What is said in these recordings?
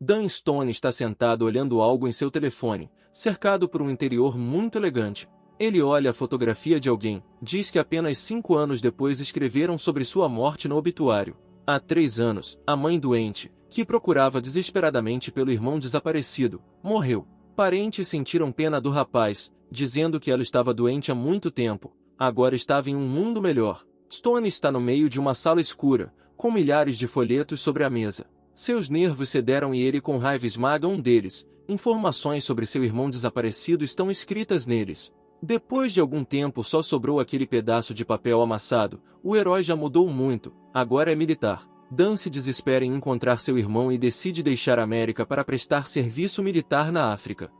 Dan Stone está sentado olhando algo em seu telefone, cercado por um interior muito elegante. Ele olha a fotografia de alguém, diz que apenas 5 anos depois escreveram sobre sua morte no obituário. Há 3 anos, a mãe doente, que procurava desesperadamente pelo irmão desaparecido, morreu. Parentes sentiram pena do rapaz, dizendo que ela estava doente há muito tempo, agora estava em um mundo melhor. Stone está no meio de uma sala escura, com milhares de folhetos sobre a mesa. Seus nervos cederam e ele com raiva esmaga um deles. Informações sobre seu irmão desaparecido estão escritas neles. Depois de algum tempo só sobrou aquele pedaço de papel amassado. O herói já mudou muito, agora é militar. Dan se desespera em encontrar seu irmão e decide deixar a América para prestar serviço militar na África.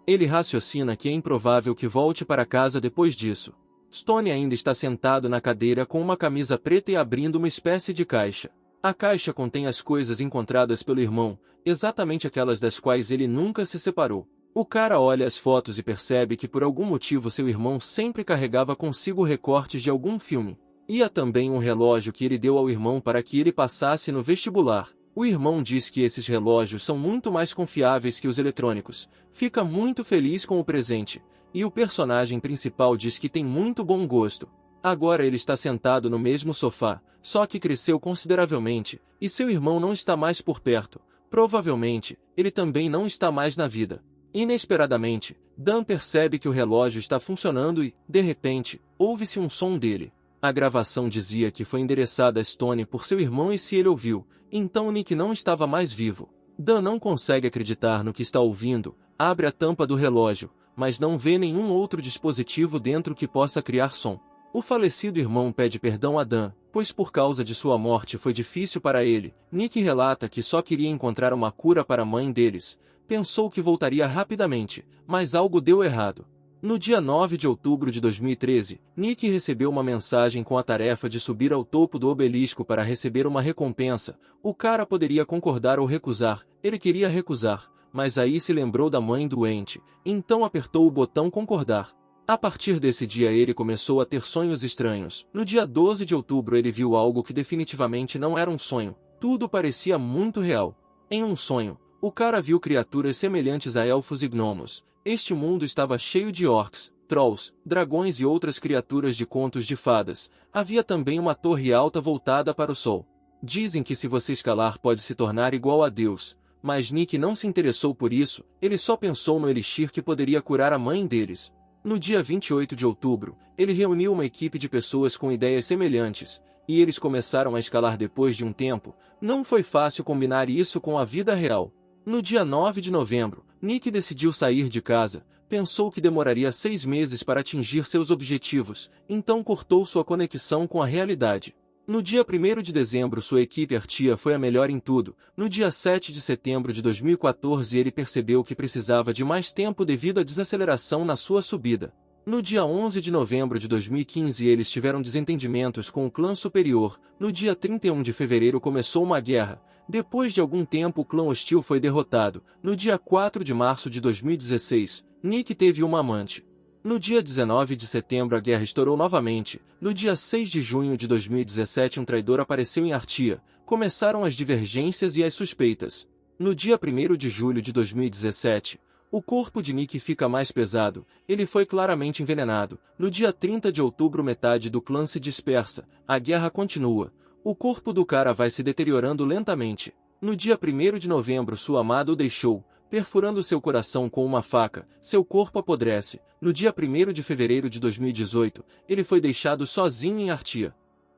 Ele raciocina que é improvável que volte para casa depois disso. Stone ainda está sentado na cadeira com uma camisa preta e abrindo uma espécie de caixa. A caixa contém as coisas encontradas pelo irmão, exatamente aquelas das quais ele nunca se separou. O cara olha as fotos e percebe que por algum motivo seu irmão sempre carregava consigo recortes de algum filme. E há também um relógio que ele deu ao irmão para que ele passasse no vestibular. O irmão diz que esses relógios são muito mais confiáveis que os eletrônicos. Fica muito feliz com o presente. E o personagem principal diz que tem muito bom gosto. Agora ele está sentado no mesmo sofá, só que cresceu consideravelmente, e seu irmão não está mais por perto. Provavelmente, ele também não está mais na vida. Inesperadamente, Dan percebe que o relógio está funcionando e, de repente, ouve-se um som dele. A gravação dizia que foi endereçada a Stone por seu irmão e se ele ouviu, então Nick não estava mais vivo. Dan não consegue acreditar no que está ouvindo, abre a tampa do relógio, mas não vê nenhum outro dispositivo dentro que possa criar som. O falecido irmão pede perdão a Dan, pois por causa de sua morte foi difícil para ele. Nick relata que só queria encontrar uma cura para a mãe deles. Pensou que voltaria rapidamente, mas algo deu errado. No dia 9 de outubro de 2013, Nick recebeu uma mensagem com a tarefa de subir ao topo do obelisco para receber uma recompensa. O cara poderia concordar ou recusar. Ele queria recusar, mas aí se lembrou da mãe doente, então apertou o botão concordar. A partir desse dia ele começou a ter sonhos estranhos. No dia 12 de outubro ele viu algo que definitivamente não era um sonho. Tudo parecia muito real. Em um sonho, o cara viu criaturas semelhantes a elfos e gnomos. Este mundo estava cheio de orcs, trolls, dragões e outras criaturas de contos de fadas. Havia também uma torre alta voltada para o sol. Dizem que se você escalar pode se tornar igual a Deus. Mas Nick não se interessou por isso, ele só pensou no elixir que poderia curar a mãe deles. No dia 28 de outubro, ele reuniu uma equipe de pessoas com ideias semelhantes, e eles começaram a escalar depois de um tempo. Não foi fácil combinar isso com a vida real. No dia 9 de novembro, Nick decidiu sair de casa, pensou que demoraria 6 meses para atingir seus objetivos, então cortou sua conexão com a realidade. No dia 1º de dezembro sua equipe Artia foi a melhor em tudo. No dia 7 de setembro de 2014 ele percebeu que precisava de mais tempo devido à desaceleração na sua subida. No dia 11 de novembro de 2015 eles tiveram desentendimentos com o clã superior. No dia 31 de fevereiro começou uma guerra. Depois de algum tempo o clã hostil foi derrotado. No dia 4 de março de 2016, Nick teve uma amante. No dia 19 de setembro a guerra estourou novamente. No dia 6 de junho de 2017 um traidor apareceu em Artia. Começaram as divergências e as suspeitas. No dia 1º de julho de 2017, o corpo de Nick fica mais pesado. Ele foi claramente envenenado. No dia 30 de outubro metade do clã se dispersa. A guerra continua. O corpo do cara vai se deteriorando lentamente. No dia 1º de novembro sua amada o deixou, perfurando seu coração com uma faca. Seu corpo apodrece. No dia 1º de fevereiro de 2018, ele foi deixado sozinho em Artia.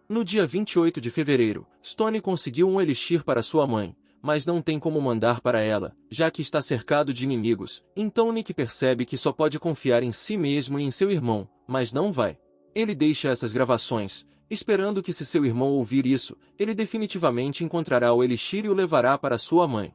No dia 28 de fevereiro, Stone conseguiu um elixir para sua mãe, mas não tem como mandar para ela, já que está cercado de inimigos. Então Nick percebe que só pode confiar em si mesmo e em seu irmão, mas não vai. Ele deixa essas gravações, esperando que se seu irmão ouvir isso, ele definitivamente encontrará o elixir e o levará para sua mãe.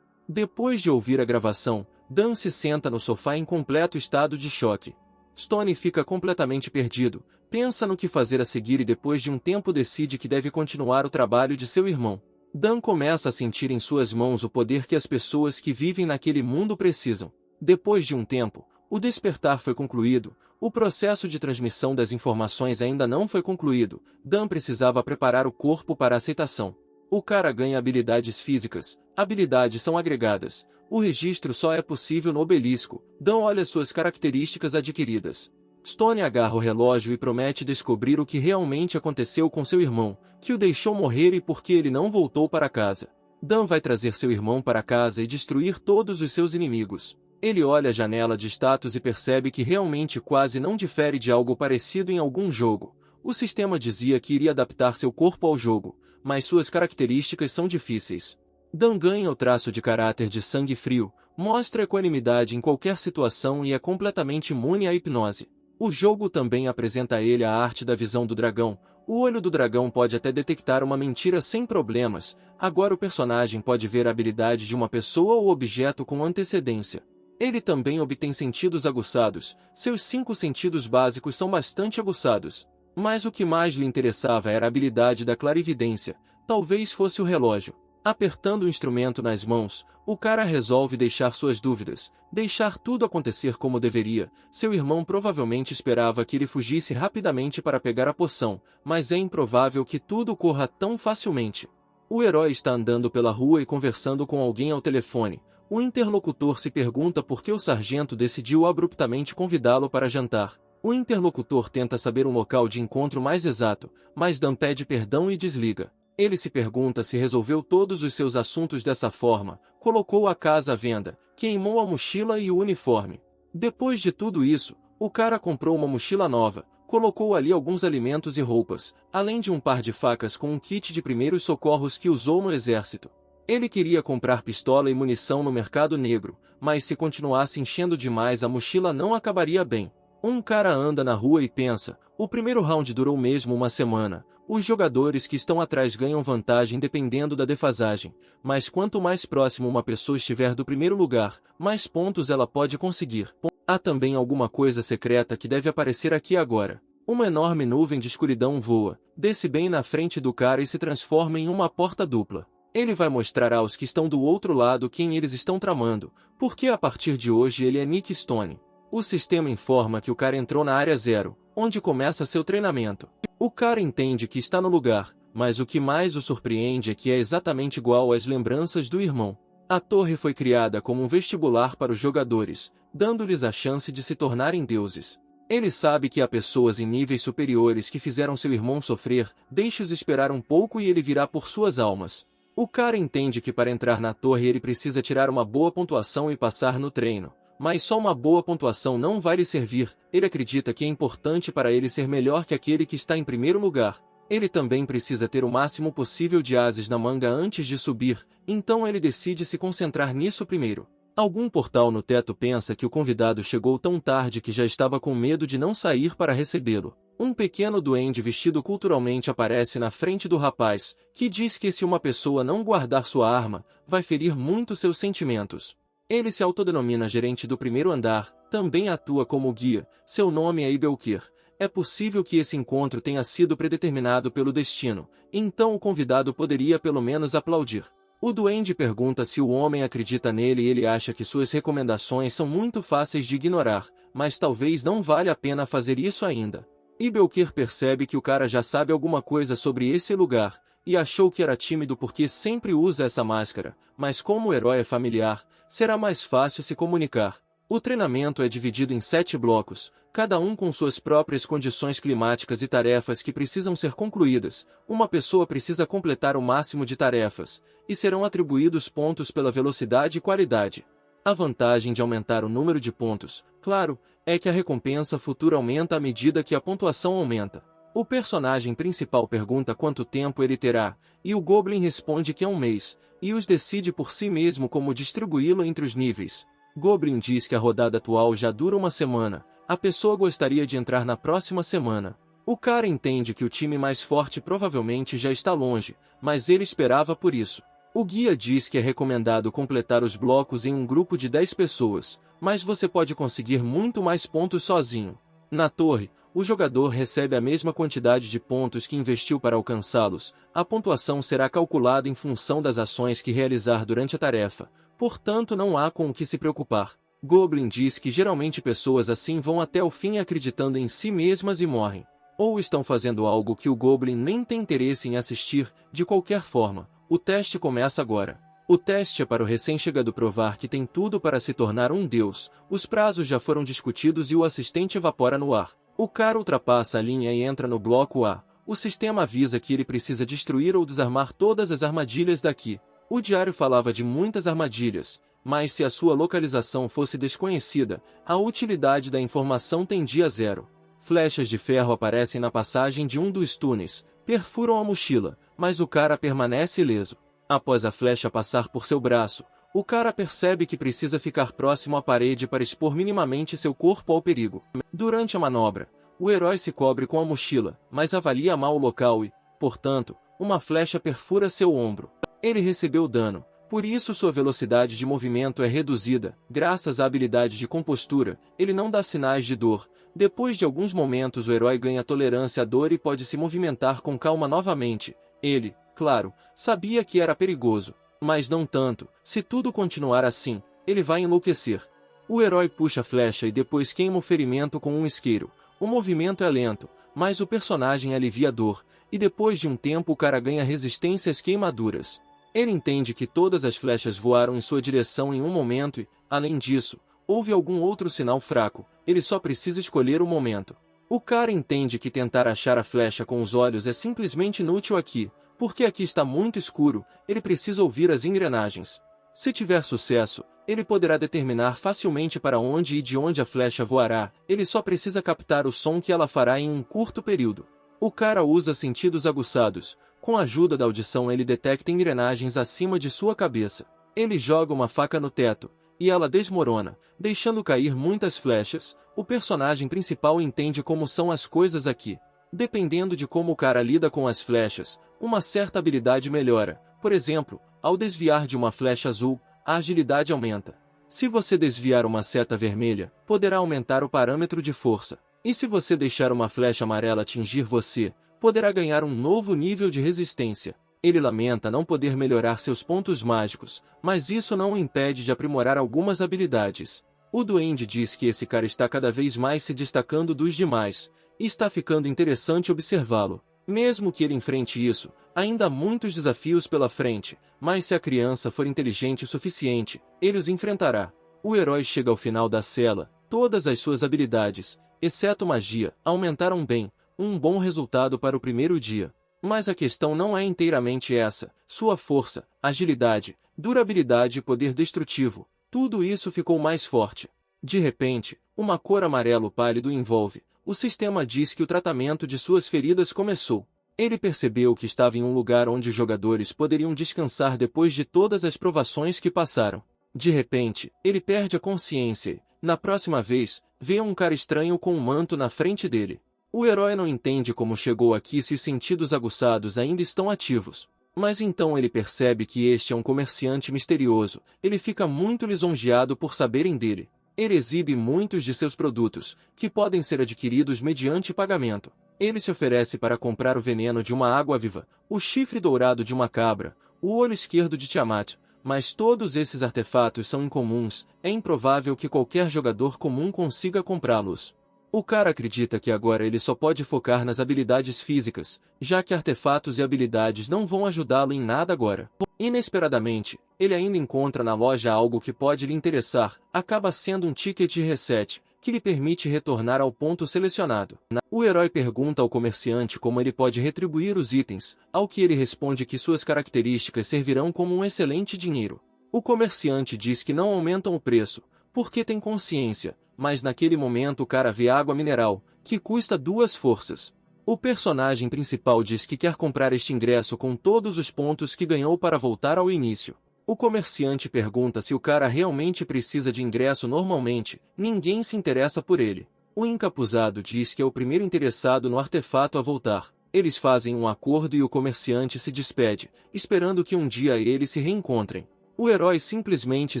Depois de ouvir a gravação, Dan se senta no sofá em completo estado de choque. Stone fica completamente perdido, pensa no que fazer a seguir e depois de um tempo decide que deve continuar o trabalho de seu irmão. Dan começa a sentir em suas mãos o poder que as pessoas que vivem naquele mundo precisam. Depois de um tempo, o despertar foi concluído, o processo de transmissão das informações ainda não foi concluído. Dan precisava preparar o corpo para a aceitação. O cara ganha habilidades físicas. Habilidades são agregadas. O registro só é possível no obelisco. Dan olha suas características adquiridas. Stone agarra o relógio e promete descobrir o que realmente aconteceu com seu irmão, que o deixou morrer e por que ele não voltou para casa. Dan vai trazer seu irmão para casa e destruir todos os seus inimigos. Ele olha a janela de status e percebe que realmente quase não difere de algo parecido em algum jogo. O sistema dizia que iria adaptar seu corpo ao jogo, mas suas características são difíceis. Dan ganha o traço de caráter de sangue frio, mostra equanimidade em qualquer situação e é completamente imune à hipnose. O jogo também apresenta a ele a arte da visão do dragão. O olho do dragão pode até detectar uma mentira sem problemas. Agora o personagem pode ver a habilidade de uma pessoa ou objeto com antecedência. Ele também obtém sentidos aguçados. Seus 5 sentidos básicos são bastante aguçados. Mas o que mais lhe interessava era a habilidade da clarividência. Talvez fosse o relógio. Apertando o instrumento nas mãos, o cara resolve deixar suas dúvidas, deixar tudo acontecer como deveria. Seu irmão provavelmente esperava que ele fugisse rapidamente para pegar a poção, mas é improvável que tudo corra tão facilmente. O herói está andando pela rua e conversando com alguém ao telefone. O interlocutor se pergunta por que o sargento decidiu abruptamente convidá-lo para jantar. O interlocutor tenta saber um local de encontro mais exato, mas Dan pede perdão e desliga. Ele se pergunta se resolveu todos os seus assuntos dessa forma, colocou a casa à venda, queimou a mochila e o uniforme. Depois de tudo isso, o cara comprou uma mochila nova, colocou ali alguns alimentos e roupas, além de um par de facas com um kit de primeiros socorros que usou no exército. Ele queria comprar pistola e munição no mercado negro, mas se continuasse enchendo demais a mochila não acabaria bem. Um cara anda na rua e pensa, o primeiro round durou mesmo uma semana. Os jogadores que estão atrás ganham vantagem dependendo da defasagem, mas quanto mais próximo uma pessoa estiver do primeiro lugar, mais pontos ela pode conseguir. Há também alguma coisa secreta que deve aparecer aqui agora. Uma enorme nuvem de escuridão voa, desce bem na frente do cara e se transforma em uma porta dupla. Ele vai mostrar aos que estão do outro lado quem eles estão tramando, porque a partir de hoje ele é Nick Stone. O sistema informa que o cara entrou na área 0, onde começa seu treinamento. O cara entende que está no lugar, mas o que mais o surpreende é que é exatamente igual às lembranças do irmão. A torre foi criada como um vestibular para os jogadores, dando-lhes a chance de se tornarem deuses. Ele sabe que há pessoas em níveis superiores que fizeram seu irmão sofrer, deixe-os esperar um pouco e ele virá por suas almas. O cara entende que para entrar na torre ele precisa tirar uma boa pontuação e passar no treino. Mas só uma boa pontuação não vai lhe servir. Ele acredita que é importante para ele ser melhor que aquele que está em primeiro lugar. Ele também precisa ter o máximo possível de ases na manga antes de subir, então ele decide se concentrar nisso primeiro. Algum portal no teto pensa que o convidado chegou tão tarde que já estava com medo de não sair para recebê-lo. Um pequeno duende vestido culturalmente aparece na frente do rapaz, que diz que se uma pessoa não guardar sua arma, vai ferir muito seus sentimentos. Ele se autodenomina gerente do primeiro andar, também atua como guia, seu nome é Ibelkir. É possível que esse encontro tenha sido predeterminado pelo destino, então o convidado poderia pelo menos aplaudir. O duende pergunta se o homem acredita nele e ele acha que suas recomendações são muito fáceis de ignorar, mas talvez não valha a pena fazer isso ainda. Ibelkir percebe que o cara já sabe alguma coisa sobre esse lugar, e achou que era tímido porque sempre usa essa máscara, mas como o herói é familiar, será mais fácil se comunicar. O treinamento é dividido em 7 blocos, cada um com suas próprias condições climáticas e tarefas que precisam ser concluídas. Uma pessoa precisa completar o máximo de tarefas, e serão atribuídos pontos pela velocidade e qualidade. A vantagem de aumentar o número de pontos, claro, é que a recompensa futura aumenta à medida que a pontuação aumenta. O personagem principal pergunta quanto tempo ele terá, e o Goblin responde que é um mês, e os decide por si mesmo como distribuí-lo entre os níveis. Goblin diz que a rodada atual já dura uma semana, a pessoa gostaria de entrar na próxima semana. O cara entende que o time mais forte provavelmente já está longe, mas ele esperava por isso. O guia diz que é recomendado completar os blocos em um grupo de 10 pessoas, mas você pode conseguir muito mais pontos sozinho. Na torre, o jogador recebe a mesma quantidade de pontos que investiu para alcançá-los. A pontuação será calculada em função das ações que realizar durante a tarefa, portanto não há com o que se preocupar. Goblin diz que geralmente pessoas assim vão até o fim acreditando em si mesmas e morrem. Ou estão fazendo algo que o Goblin nem tem interesse em assistir. De qualquer forma, O teste começa agora. O teste é para o recém-chegado provar que tem tudo para se tornar um deus. Os prazos já foram discutidos e o assistente evapora no ar. O cara ultrapassa a linha e entra no bloco A. O sistema avisa que ele precisa destruir ou desarmar todas as armadilhas daqui. O diário falava de muitas armadilhas, mas se a sua localização fosse desconhecida, a utilidade da informação tendia a zero. Flechas de ferro aparecem na passagem de um dos túneis, perfuram a mochila, mas o cara permanece ileso. Após a flecha passar por seu braço, o cara percebe que precisa ficar próximo à parede para expor minimamente seu corpo ao perigo. Durante a manobra, o herói se cobre com a mochila, mas avalia mal o local e, portanto, uma flecha perfura seu ombro. Ele recebeu dano, por isso sua velocidade de movimento é reduzida. Graças à habilidade de compostura, ele não dá sinais de dor. Depois de alguns momentos o herói ganha tolerância à dor e pode se movimentar com calma novamente. Ele, claro, sabia que era perigoso, mas não tanto. Se tudo continuar assim, ele vai enlouquecer. O herói puxa a flecha e depois queima o ferimento com um isqueiro. O movimento é lento, mas o personagem alivia a dor, e depois de um tempo o cara ganha resistência às queimaduras. Ele entende que todas as flechas voaram em sua direção em um momento e, além disso, houve algum outro sinal fraco. Ele só precisa escolher o momento. O cara entende que tentar achar a flecha com os olhos é simplesmente inútil aqui, porque aqui está muito escuro. Ele precisa ouvir as engrenagens. Se tiver sucesso, ele poderá determinar facilmente para onde e de onde a flecha voará. Ele só precisa captar o som que ela fará em um curto período. O cara usa sentidos aguçados. Com a ajuda da audição ele detecta engrenagens acima de sua cabeça. Ele joga uma faca no teto, e ela desmorona, deixando cair muitas flechas. O personagem principal entende como são as coisas aqui. Dependendo de como o cara lida com as flechas, uma certa habilidade melhora. Por exemplo, ao desviar de uma flecha azul, a agilidade aumenta. Se você desviar uma seta vermelha, poderá aumentar o parâmetro de força. E se você deixar uma flecha amarela atingir você, poderá ganhar um novo nível de resistência. Ele lamenta não poder melhorar seus pontos mágicos, mas isso não o impede de aprimorar algumas habilidades. O duende diz que esse cara está cada vez mais se destacando dos demais, e está ficando interessante observá-lo. Mesmo que ele enfrente isso, ainda há muitos desafios pela frente, mas se a criança for inteligente o suficiente, ele os enfrentará. O herói chega ao final da cela, todas as suas habilidades, exceto magia, aumentaram bem, um bom resultado para o primeiro dia. Mas a questão não é inteiramente essa. Sua força, agilidade, durabilidade e poder destrutivo, tudo isso ficou mais forte. De repente, uma cor amarelo pálido o envolve. O sistema diz que o tratamento de suas feridas começou. Ele percebeu que estava em um lugar onde os jogadores poderiam descansar depois de todas as provações que passaram. De repente, ele perde a consciência e, na próxima vez, vê um cara estranho com um manto na frente dele. O herói não entende como chegou aqui se os sentidos aguçados ainda estão ativos. Mas então ele percebe que este é um comerciante misterioso. Ele fica muito lisonjeado por saberem dele. Ele exibe muitos de seus produtos, que podem ser adquiridos mediante pagamento. Ele se oferece para comprar o veneno de uma água-viva, o chifre dourado de uma cabra, o olho esquerdo de Tiamat, mas todos esses artefatos são incomuns. É improvável que qualquer jogador comum consiga comprá-los. O cara acredita que agora ele só pode focar nas habilidades físicas, já que artefatos e habilidades não vão ajudá-lo em nada agora. Inesperadamente, ele ainda encontra na loja algo que pode lhe interessar. Acaba sendo um ticket de reset, que lhe permite retornar ao ponto selecionado. O herói pergunta ao comerciante como ele pode retribuir os itens, ao que ele responde que suas características servirão como um excelente dinheiro. O comerciante diz que não aumentam o preço, porque tem consciência, mas naquele momento o cara vê água mineral, que custa 2 forças. O personagem principal diz que quer comprar este ingresso com todos os pontos que ganhou para voltar ao início. O comerciante pergunta se o cara realmente precisa de ingresso normalmente. Ninguém se interessa por ele. O encapuzado diz que é o primeiro interessado no artefato a voltar. Eles fazem um acordo e o comerciante se despede, esperando que um dia eles se reencontrem. O herói simplesmente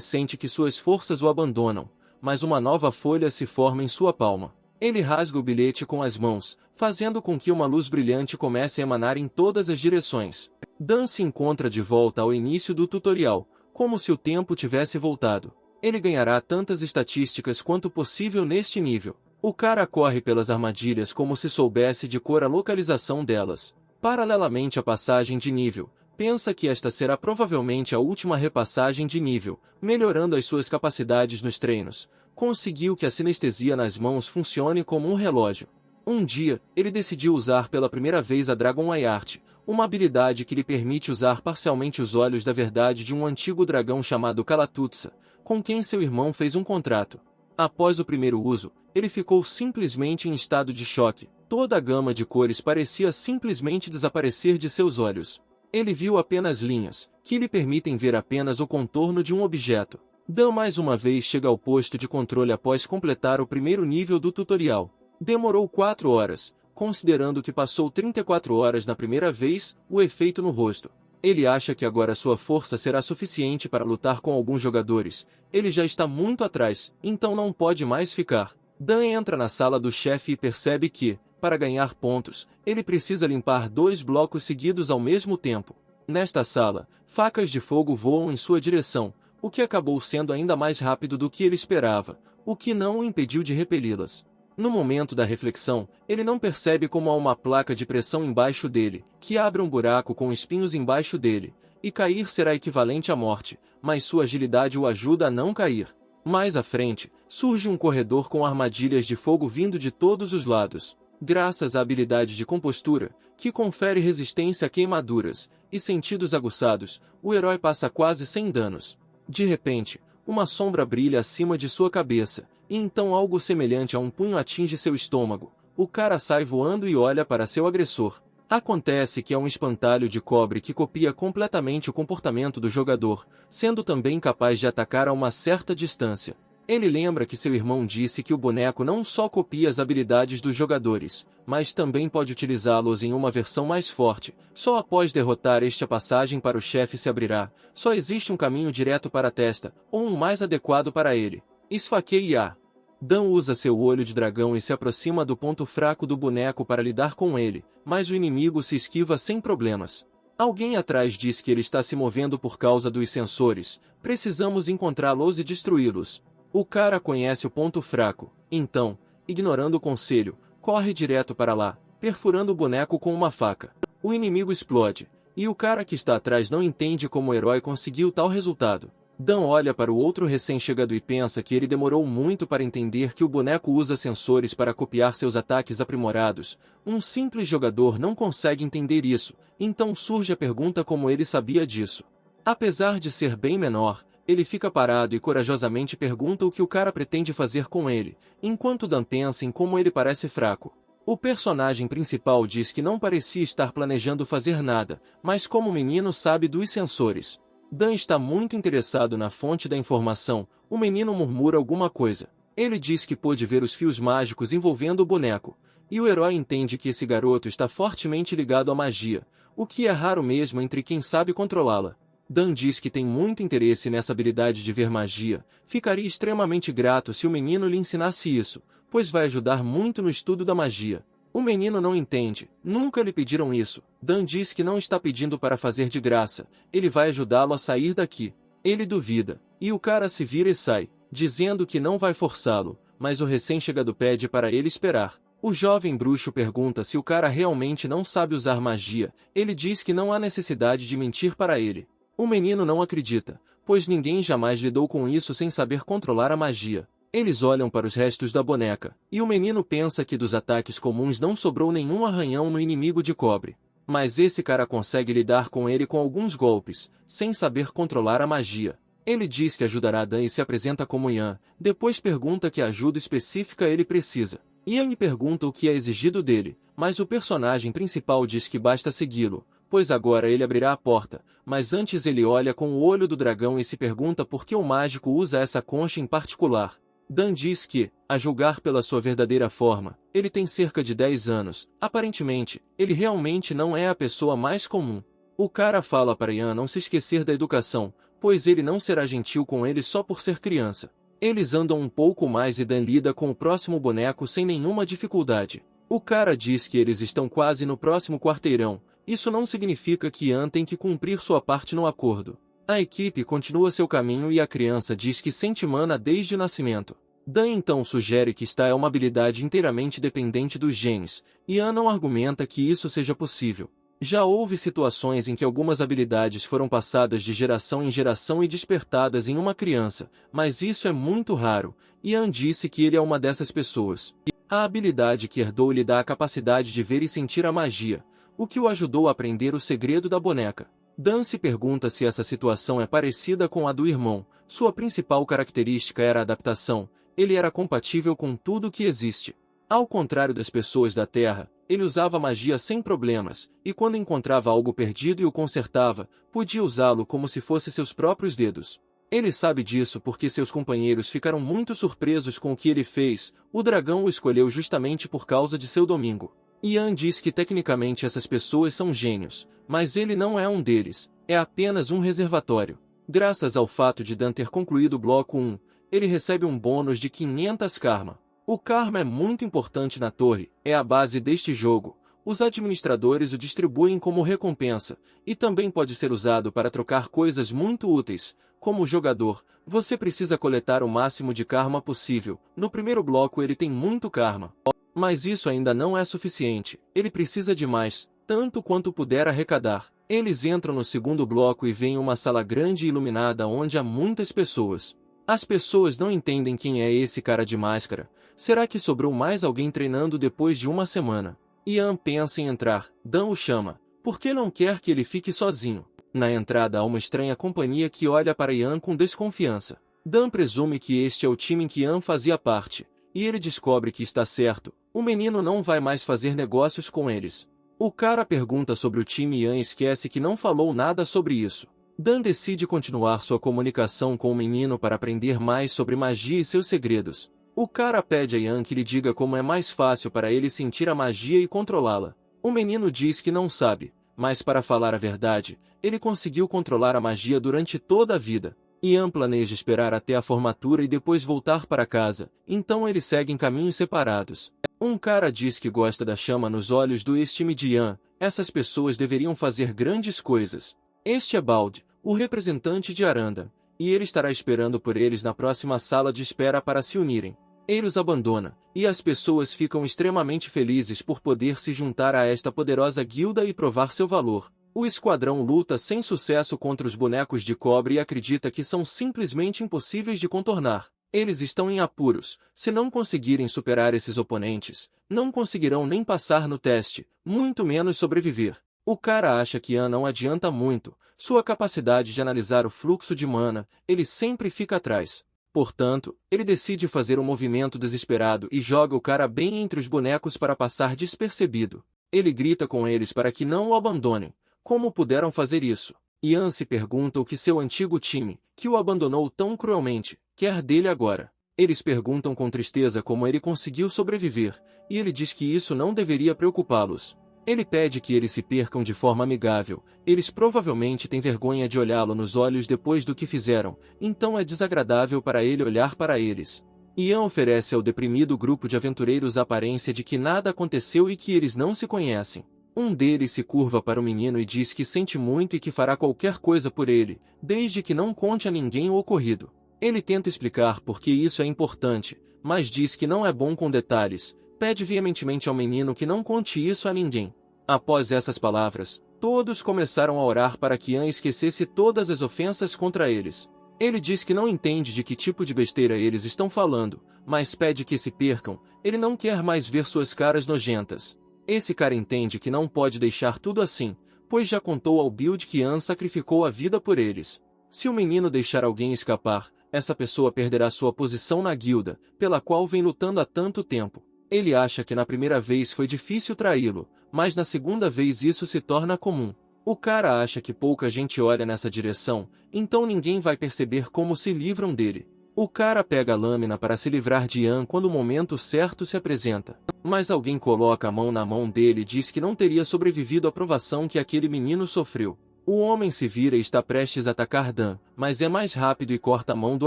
sente que suas forças o abandonam, mas uma nova folha se forma em sua palma. Ele rasga o bilhete com as mãos, fazendo com que uma luz brilhante comece a emanar em todas as direções. Dan se encontra de volta ao início do tutorial, como se o tempo tivesse voltado. Ele ganhará tantas estatísticas quanto possível neste nível. O cara corre pelas armadilhas como se soubesse de cor a localização delas. Paralelamente à passagem de nível, Pensa que esta será provavelmente a última repassagem de nível, melhorando as suas capacidades nos treinos. Conseguiu que a sinestesia nas mãos funcione como um relógio. Um dia, ele decidiu usar pela primeira vez a Dragon Eye Art, uma habilidade que lhe permite usar parcialmente os olhos da verdade de um antigo dragão chamado Kalatutsa, com quem seu irmão fez um contrato. Após o primeiro uso, ele ficou simplesmente em estado de choque. Toda a gama de cores parecia simplesmente desaparecer de seus olhos. Ele viu apenas linhas, que lhe permitem ver apenas o contorno de um objeto. Dan mais uma vez chega ao posto de controle após completar o primeiro nível do tutorial. Demorou 4 horas, considerando que passou 34 horas na primeira vez, o efeito no rosto. Ele acha que agora sua força será suficiente para lutar com alguns jogadores. Ele já está muito atrás, então não pode mais ficar. Dan entra na sala do chefe e percebe que, para ganhar pontos, ele precisa limpar 2 blocos seguidos ao mesmo tempo. Nesta sala, facas de fogo voam em sua direção, o que acabou sendo ainda mais rápido do que ele esperava, o que não o impediu de repeli-las. No momento da reflexão, ele não percebe como há uma placa de pressão embaixo dele, que abre um buraco com espinhos embaixo dele, e cair será equivalente à morte, mas sua agilidade o ajuda a não cair. Mais à frente, surge um corredor com armadilhas de fogo vindo de todos os lados. Graças à habilidade de compostura, que confere resistência a queimaduras, e sentidos aguçados, o herói passa quase sem danos. De repente, uma sombra brilha acima de sua cabeça, e então algo semelhante a um punho atinge seu estômago. O cara sai voando e olha para seu agressor. Acontece que é um espantalho de cobre que copia completamente o comportamento do jogador, sendo também capaz de atacar a uma certa distância. Ele lembra que seu irmão disse que o boneco não só copia as habilidades dos jogadores, mas também pode utilizá-los em uma versão mais forte. Só após derrotar este a passagem para o chefe se abrirá. Só existe um caminho direto para a testa, ou um mais adequado para ele. Esfaqueie-a. Dan usa seu olho de dragão e se aproxima do ponto fraco do boneco para lidar com ele, mas o inimigo se esquiva sem problemas. Alguém atrás diz que ele está se movendo por causa dos sensores. Precisamos encontrá-los e destruí-los. O cara conhece o ponto fraco, então, ignorando o conselho, corre direto para lá, perfurando o boneco com uma faca. O inimigo explode, e o cara que está atrás não entende como o herói conseguiu tal resultado. Dan olha para o outro recém-chegado e pensa que ele demorou muito para entender que o boneco usa sensores para copiar seus ataques aprimorados. Um simples jogador não consegue entender isso, então surge a pergunta como ele sabia disso. Apesar de ser bem menor, ele fica parado e corajosamente pergunta o que o cara pretende fazer com ele, enquanto Dan pensa em como ele parece fraco. O personagem principal diz que não parecia estar planejando fazer nada, mas como o menino sabe dos sensores. Dan está muito interessado na fonte da informação. O menino murmura alguma coisa. Ele diz que pôde ver os fios mágicos envolvendo o boneco, e o herói entende que esse garoto está fortemente ligado à magia, o que é raro mesmo entre quem sabe controlá-la. Dan diz que tem muito interesse nessa habilidade de ver magia. Ficaria extremamente grato se o menino lhe ensinasse isso, pois vai ajudar muito no estudo da magia. O menino não entende, nunca lhe pediram isso. Dan diz que não está pedindo para fazer de graça, ele vai ajudá-lo a sair daqui. Ele duvida, e o cara se vira e sai, dizendo que não vai forçá-lo, mas o recém-chegado pede para ele esperar. O jovem bruxo pergunta se o cara realmente não sabe usar magia. Ele diz que não há necessidade de mentir para ele. O menino não acredita, pois ninguém jamais lidou com isso sem saber controlar a magia. Eles olham para os restos da boneca, e o menino pensa que dos ataques comuns não sobrou nenhum arranhão no inimigo de cobre. Mas esse cara consegue lidar com ele com alguns golpes, sem saber controlar a magia. Ele diz que ajudará Dan e se apresenta como Ian, depois pergunta que ajuda específica ele precisa. Ian lhe pergunta o que é exigido dele, mas o personagem principal diz que basta segui-lo, pois agora ele abrirá a porta, mas antes ele olha com o olho do dragão e se pergunta por que o mágico usa essa concha em particular. Dan diz que, a julgar pela sua verdadeira forma, ele tem cerca de 10 anos. Aparentemente, ele realmente não é a pessoa mais comum. O cara fala para Ian não se esquecer da educação, pois ele não será gentil com ele só por ser criança. Eles andam um pouco mais e Dan lida com o próximo boneco sem nenhuma dificuldade. O cara diz que eles estão quase no próximo quarteirão. Isso não significa que Ian tem que cumprir sua parte no acordo. A equipe continua seu caminho e a criança diz que sente mana desde o nascimento. Dan então sugere que esta é uma habilidade inteiramente dependente dos genes. Ian não argumenta que isso seja possível. Já houve situações em que algumas habilidades foram passadas de geração em geração e despertadas em uma criança, mas isso é muito raro, e Ian disse que ele é uma dessas pessoas. A habilidade que herdou lhe dá a capacidade de ver e sentir a magia, o que o ajudou a aprender o segredo da boneca. Dan se pergunta se essa situação é parecida com a do irmão. Sua principal característica era a adaptação, ele era compatível com tudo que existe. Ao contrário das pessoas da Terra, ele usava magia sem problemas, e quando encontrava algo perdido e o consertava, podia usá-lo como se fosse seus próprios dedos. Ele sabe disso porque seus companheiros ficaram muito surpresos com o que ele fez. O dragão o escolheu justamente por causa de seu domingo. Ian diz que tecnicamente essas pessoas são gênios, mas ele não é um deles, é apenas um reservatório. Graças ao fato de Dan ter concluído o bloco 1, ele recebe um bônus de 500 karma. O karma é muito importante na torre, é a base deste jogo. Os administradores o distribuem como recompensa, e também pode ser usado para trocar coisas muito úteis. Como jogador, você precisa coletar o máximo de karma possível. No primeiro bloco ele tem muito karma. Mas isso ainda não é suficiente, ele precisa de mais, tanto quanto puder arrecadar. Eles entram no segundo bloco e veem uma sala grande e iluminada onde há muitas pessoas. As pessoas não entendem quem é esse cara de máscara. Será que sobrou mais alguém treinando depois de uma semana? Ian pensa em entrar. Dan o chama, porque não quer que ele fique sozinho. Na entrada há uma estranha companhia que olha para Ian com desconfiança. Dan presume que este é o time em que Ian fazia parte, e ele descobre que está certo. O menino não vai mais fazer negócios com eles. O cara pergunta sobre o time e Ian esquece que não falou nada sobre isso. Dan decide continuar sua comunicação com o menino para aprender mais sobre magia e seus segredos. O cara pede a Ian que lhe diga como é mais fácil para ele sentir a magia e controlá-la. O menino diz que não sabe, mas para falar a verdade, ele conseguiu controlar a magia durante toda a vida. Ian planeja esperar até a formatura e depois voltar para casa, então eles seguem caminhos separados. Um cara diz que gosta da chama nos olhos do ex-time de Ian. Essas pessoas deveriam fazer grandes coisas. Este é Bald, o representante de Aranda, e ele estará esperando por eles na próxima sala de espera para se unirem. Ele os abandona, e as pessoas ficam extremamente felizes por poder se juntar a esta poderosa guilda e provar seu valor. O esquadrão luta sem sucesso contra os bonecos de cobre e acredita que são simplesmente impossíveis de contornar. Eles estão em apuros. Se não conseguirem superar esses oponentes, não conseguirão nem passar no teste, muito menos sobreviver. O cara acha que Ian não adianta muito. Sua capacidade de analisar o fluxo de mana, ele sempre fica atrás. Portanto, ele decide fazer um movimento desesperado e joga o cara bem entre os bonecos para passar despercebido. Ele grita com eles para que não o abandonem. Como puderam fazer isso? Ian se pergunta o que seu antigo time, que o abandonou tão cruelmente, quer dele agora. Eles perguntam com tristeza como ele conseguiu sobreviver, e ele diz que isso não deveria preocupá-los. Ele pede que eles se percam de forma amigável. Eles provavelmente têm vergonha de olhá-lo nos olhos depois do que fizeram, então é desagradável para ele olhar para eles. Ian oferece ao deprimido grupo de aventureiros a aparência de que nada aconteceu e que eles não se conhecem. Um deles se curva para o menino e diz que sente muito e que fará qualquer coisa por ele, desde que não conte a ninguém o ocorrido. Ele tenta explicar por que isso é importante, mas diz que não é bom com detalhes. Pede veementemente ao menino que não conte isso a ninguém. Após essas palavras, todos começaram a orar para que Ian esquecesse todas as ofensas contra eles. Ele diz que não entende de que tipo de besteira eles estão falando, mas pede que se percam. Ele não quer mais ver suas caras nojentas. Esse cara entende que não pode deixar tudo assim, pois já contou ao Build que Ian sacrificou a vida por eles. Se o menino deixar alguém escapar, essa pessoa perderá sua posição na guilda, pela qual vem lutando há tanto tempo. Ele acha que na primeira vez foi difícil traí-lo, mas na segunda vez isso se torna comum. O cara acha que pouca gente olha nessa direção, então ninguém vai perceber como se livram dele. O cara pega a lâmina para se livrar de Ian quando o momento certo se apresenta. Mas alguém coloca a mão na mão dele e diz que não teria sobrevivido à provação que aquele menino sofreu. O homem se vira e está prestes a atacar Dan, mas é mais rápido e corta a mão do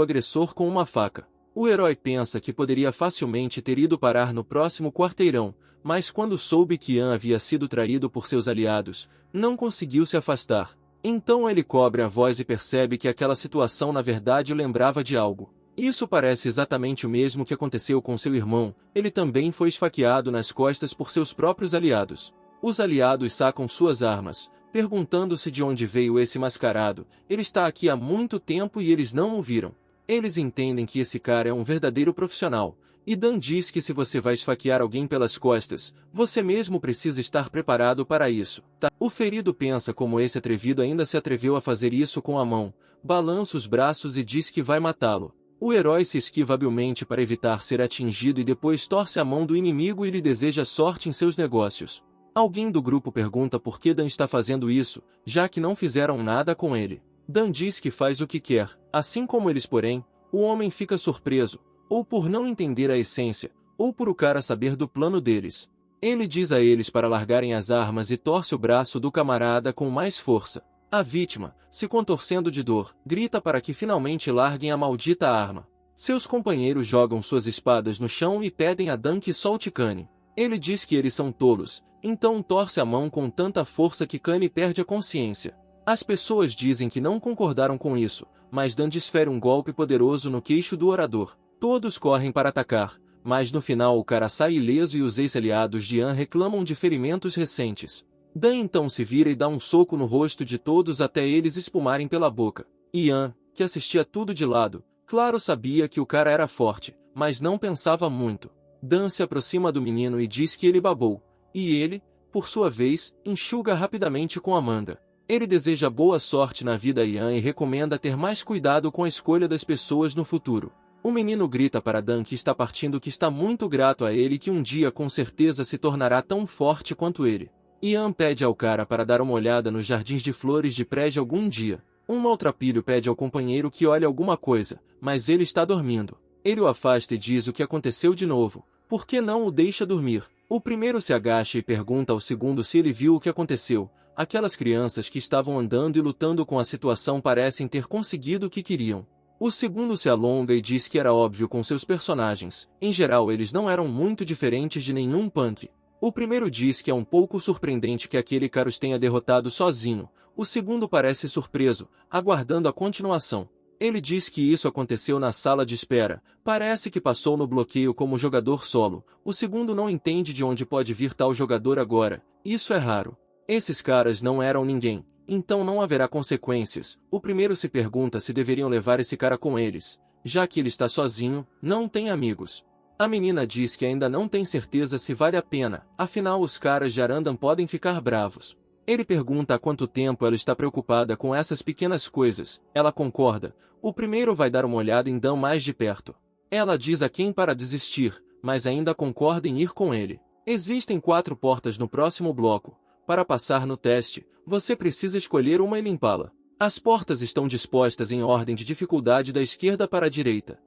agressor com uma faca. O herói pensa que poderia facilmente ter ido parar no próximo quarteirão, mas quando soube que Ian havia sido traído por seus aliados, não conseguiu se afastar. Então ele cobre a voz e percebe que aquela situação na verdade o lembrava de algo. Isso parece exatamente o mesmo que aconteceu com seu irmão. Ele também foi esfaqueado nas costas por seus próprios aliados. Os aliados sacam suas armas, perguntando-se de onde veio esse mascarado. Ele está aqui há muito tempo e eles não o viram. Eles entendem que esse cara é um verdadeiro profissional, e Dan diz que se você vai esfaquear alguém pelas costas, você mesmo precisa estar preparado para isso. O ferido pensa como esse atrevido ainda se atreveu a fazer isso com a mão, balança os braços e diz que vai matá-lo. O herói se esquiva habilmente para evitar ser atingido e depois torce a mão do inimigo e lhe deseja sorte em seus negócios. Alguém do grupo pergunta por que Dan está fazendo isso, já que não fizeram nada com ele. Dan diz que faz o que quer, assim como eles, porém, o homem fica surpreso, ou por não entender a essência, ou por o cara saber do plano deles. Ele diz a eles para largarem as armas e torce o braço do camarada com mais força. A vítima, se contorcendo de dor, grita para que finalmente larguem a maldita arma. Seus companheiros jogam suas espadas no chão e pedem a Dan que solte Kanye. Ele diz que eles são tolos, então torce a mão com tanta força que Kanye perde a consciência. As pessoas dizem que não concordaram com isso, mas Dan desfere um golpe poderoso no queixo do orador. Todos correm para atacar, mas no final o cara sai ileso e os ex-aliados de Ian reclamam de ferimentos recentes. Dan então se vira e dá um soco no rosto de todos até eles espumarem pela boca. Ian, que assistia tudo de lado, claro sabia que o cara era forte, mas não pensava muito. Dan se aproxima do menino e diz que ele babou, e ele, por sua vez, enxuga rapidamente com a manga. Ele deseja boa sorte na vida a Ian e recomenda ter mais cuidado com a escolha das pessoas no futuro. O menino grita para Dan que está partindo, que está muito grato a ele e que um dia com certeza se tornará tão forte quanto ele. Ian pede ao cara para dar uma olhada nos jardins de flores de prédio algum dia. Um maltrapilho pede ao companheiro que olhe alguma coisa, mas ele está dormindo. Ele o afasta e diz o que aconteceu de novo. Por que não o deixa dormir? O primeiro se agacha e pergunta ao segundo se ele viu o que aconteceu. Aquelas crianças que estavam andando e lutando com a situação parecem ter conseguido o que queriam. O segundo se alonga e diz que era óbvio com seus personagens. Em geral, eles não eram muito diferentes de nenhum punk. O primeiro diz que é um pouco surpreendente que aquele cara os tenha derrotado sozinho. O segundo parece surpreso, aguardando a continuação. Ele diz que isso aconteceu na sala de espera. Parece que passou no bloqueio como jogador solo. O segundo não entende de onde pode vir tal jogador agora. Isso é raro. Esses caras não eram ninguém, então não haverá consequências. O primeiro se pergunta se deveriam levar esse cara com eles, já que ele está sozinho, não tem amigos. A menina diz que ainda não tem certeza se vale a pena, afinal os caras de Arandam podem ficar bravos. Ele pergunta há quanto tempo ela está preocupada com essas pequenas coisas. Ela concorda. O primeiro vai dar uma olhada em Dan mais de perto. Ela diz a quem para desistir, mas ainda concorda em ir com ele. Existem 4 portas no próximo bloco. Para passar no teste, você precisa escolher uma e limpá-la. As portas estão dispostas em ordem de dificuldade da esquerda para a direita.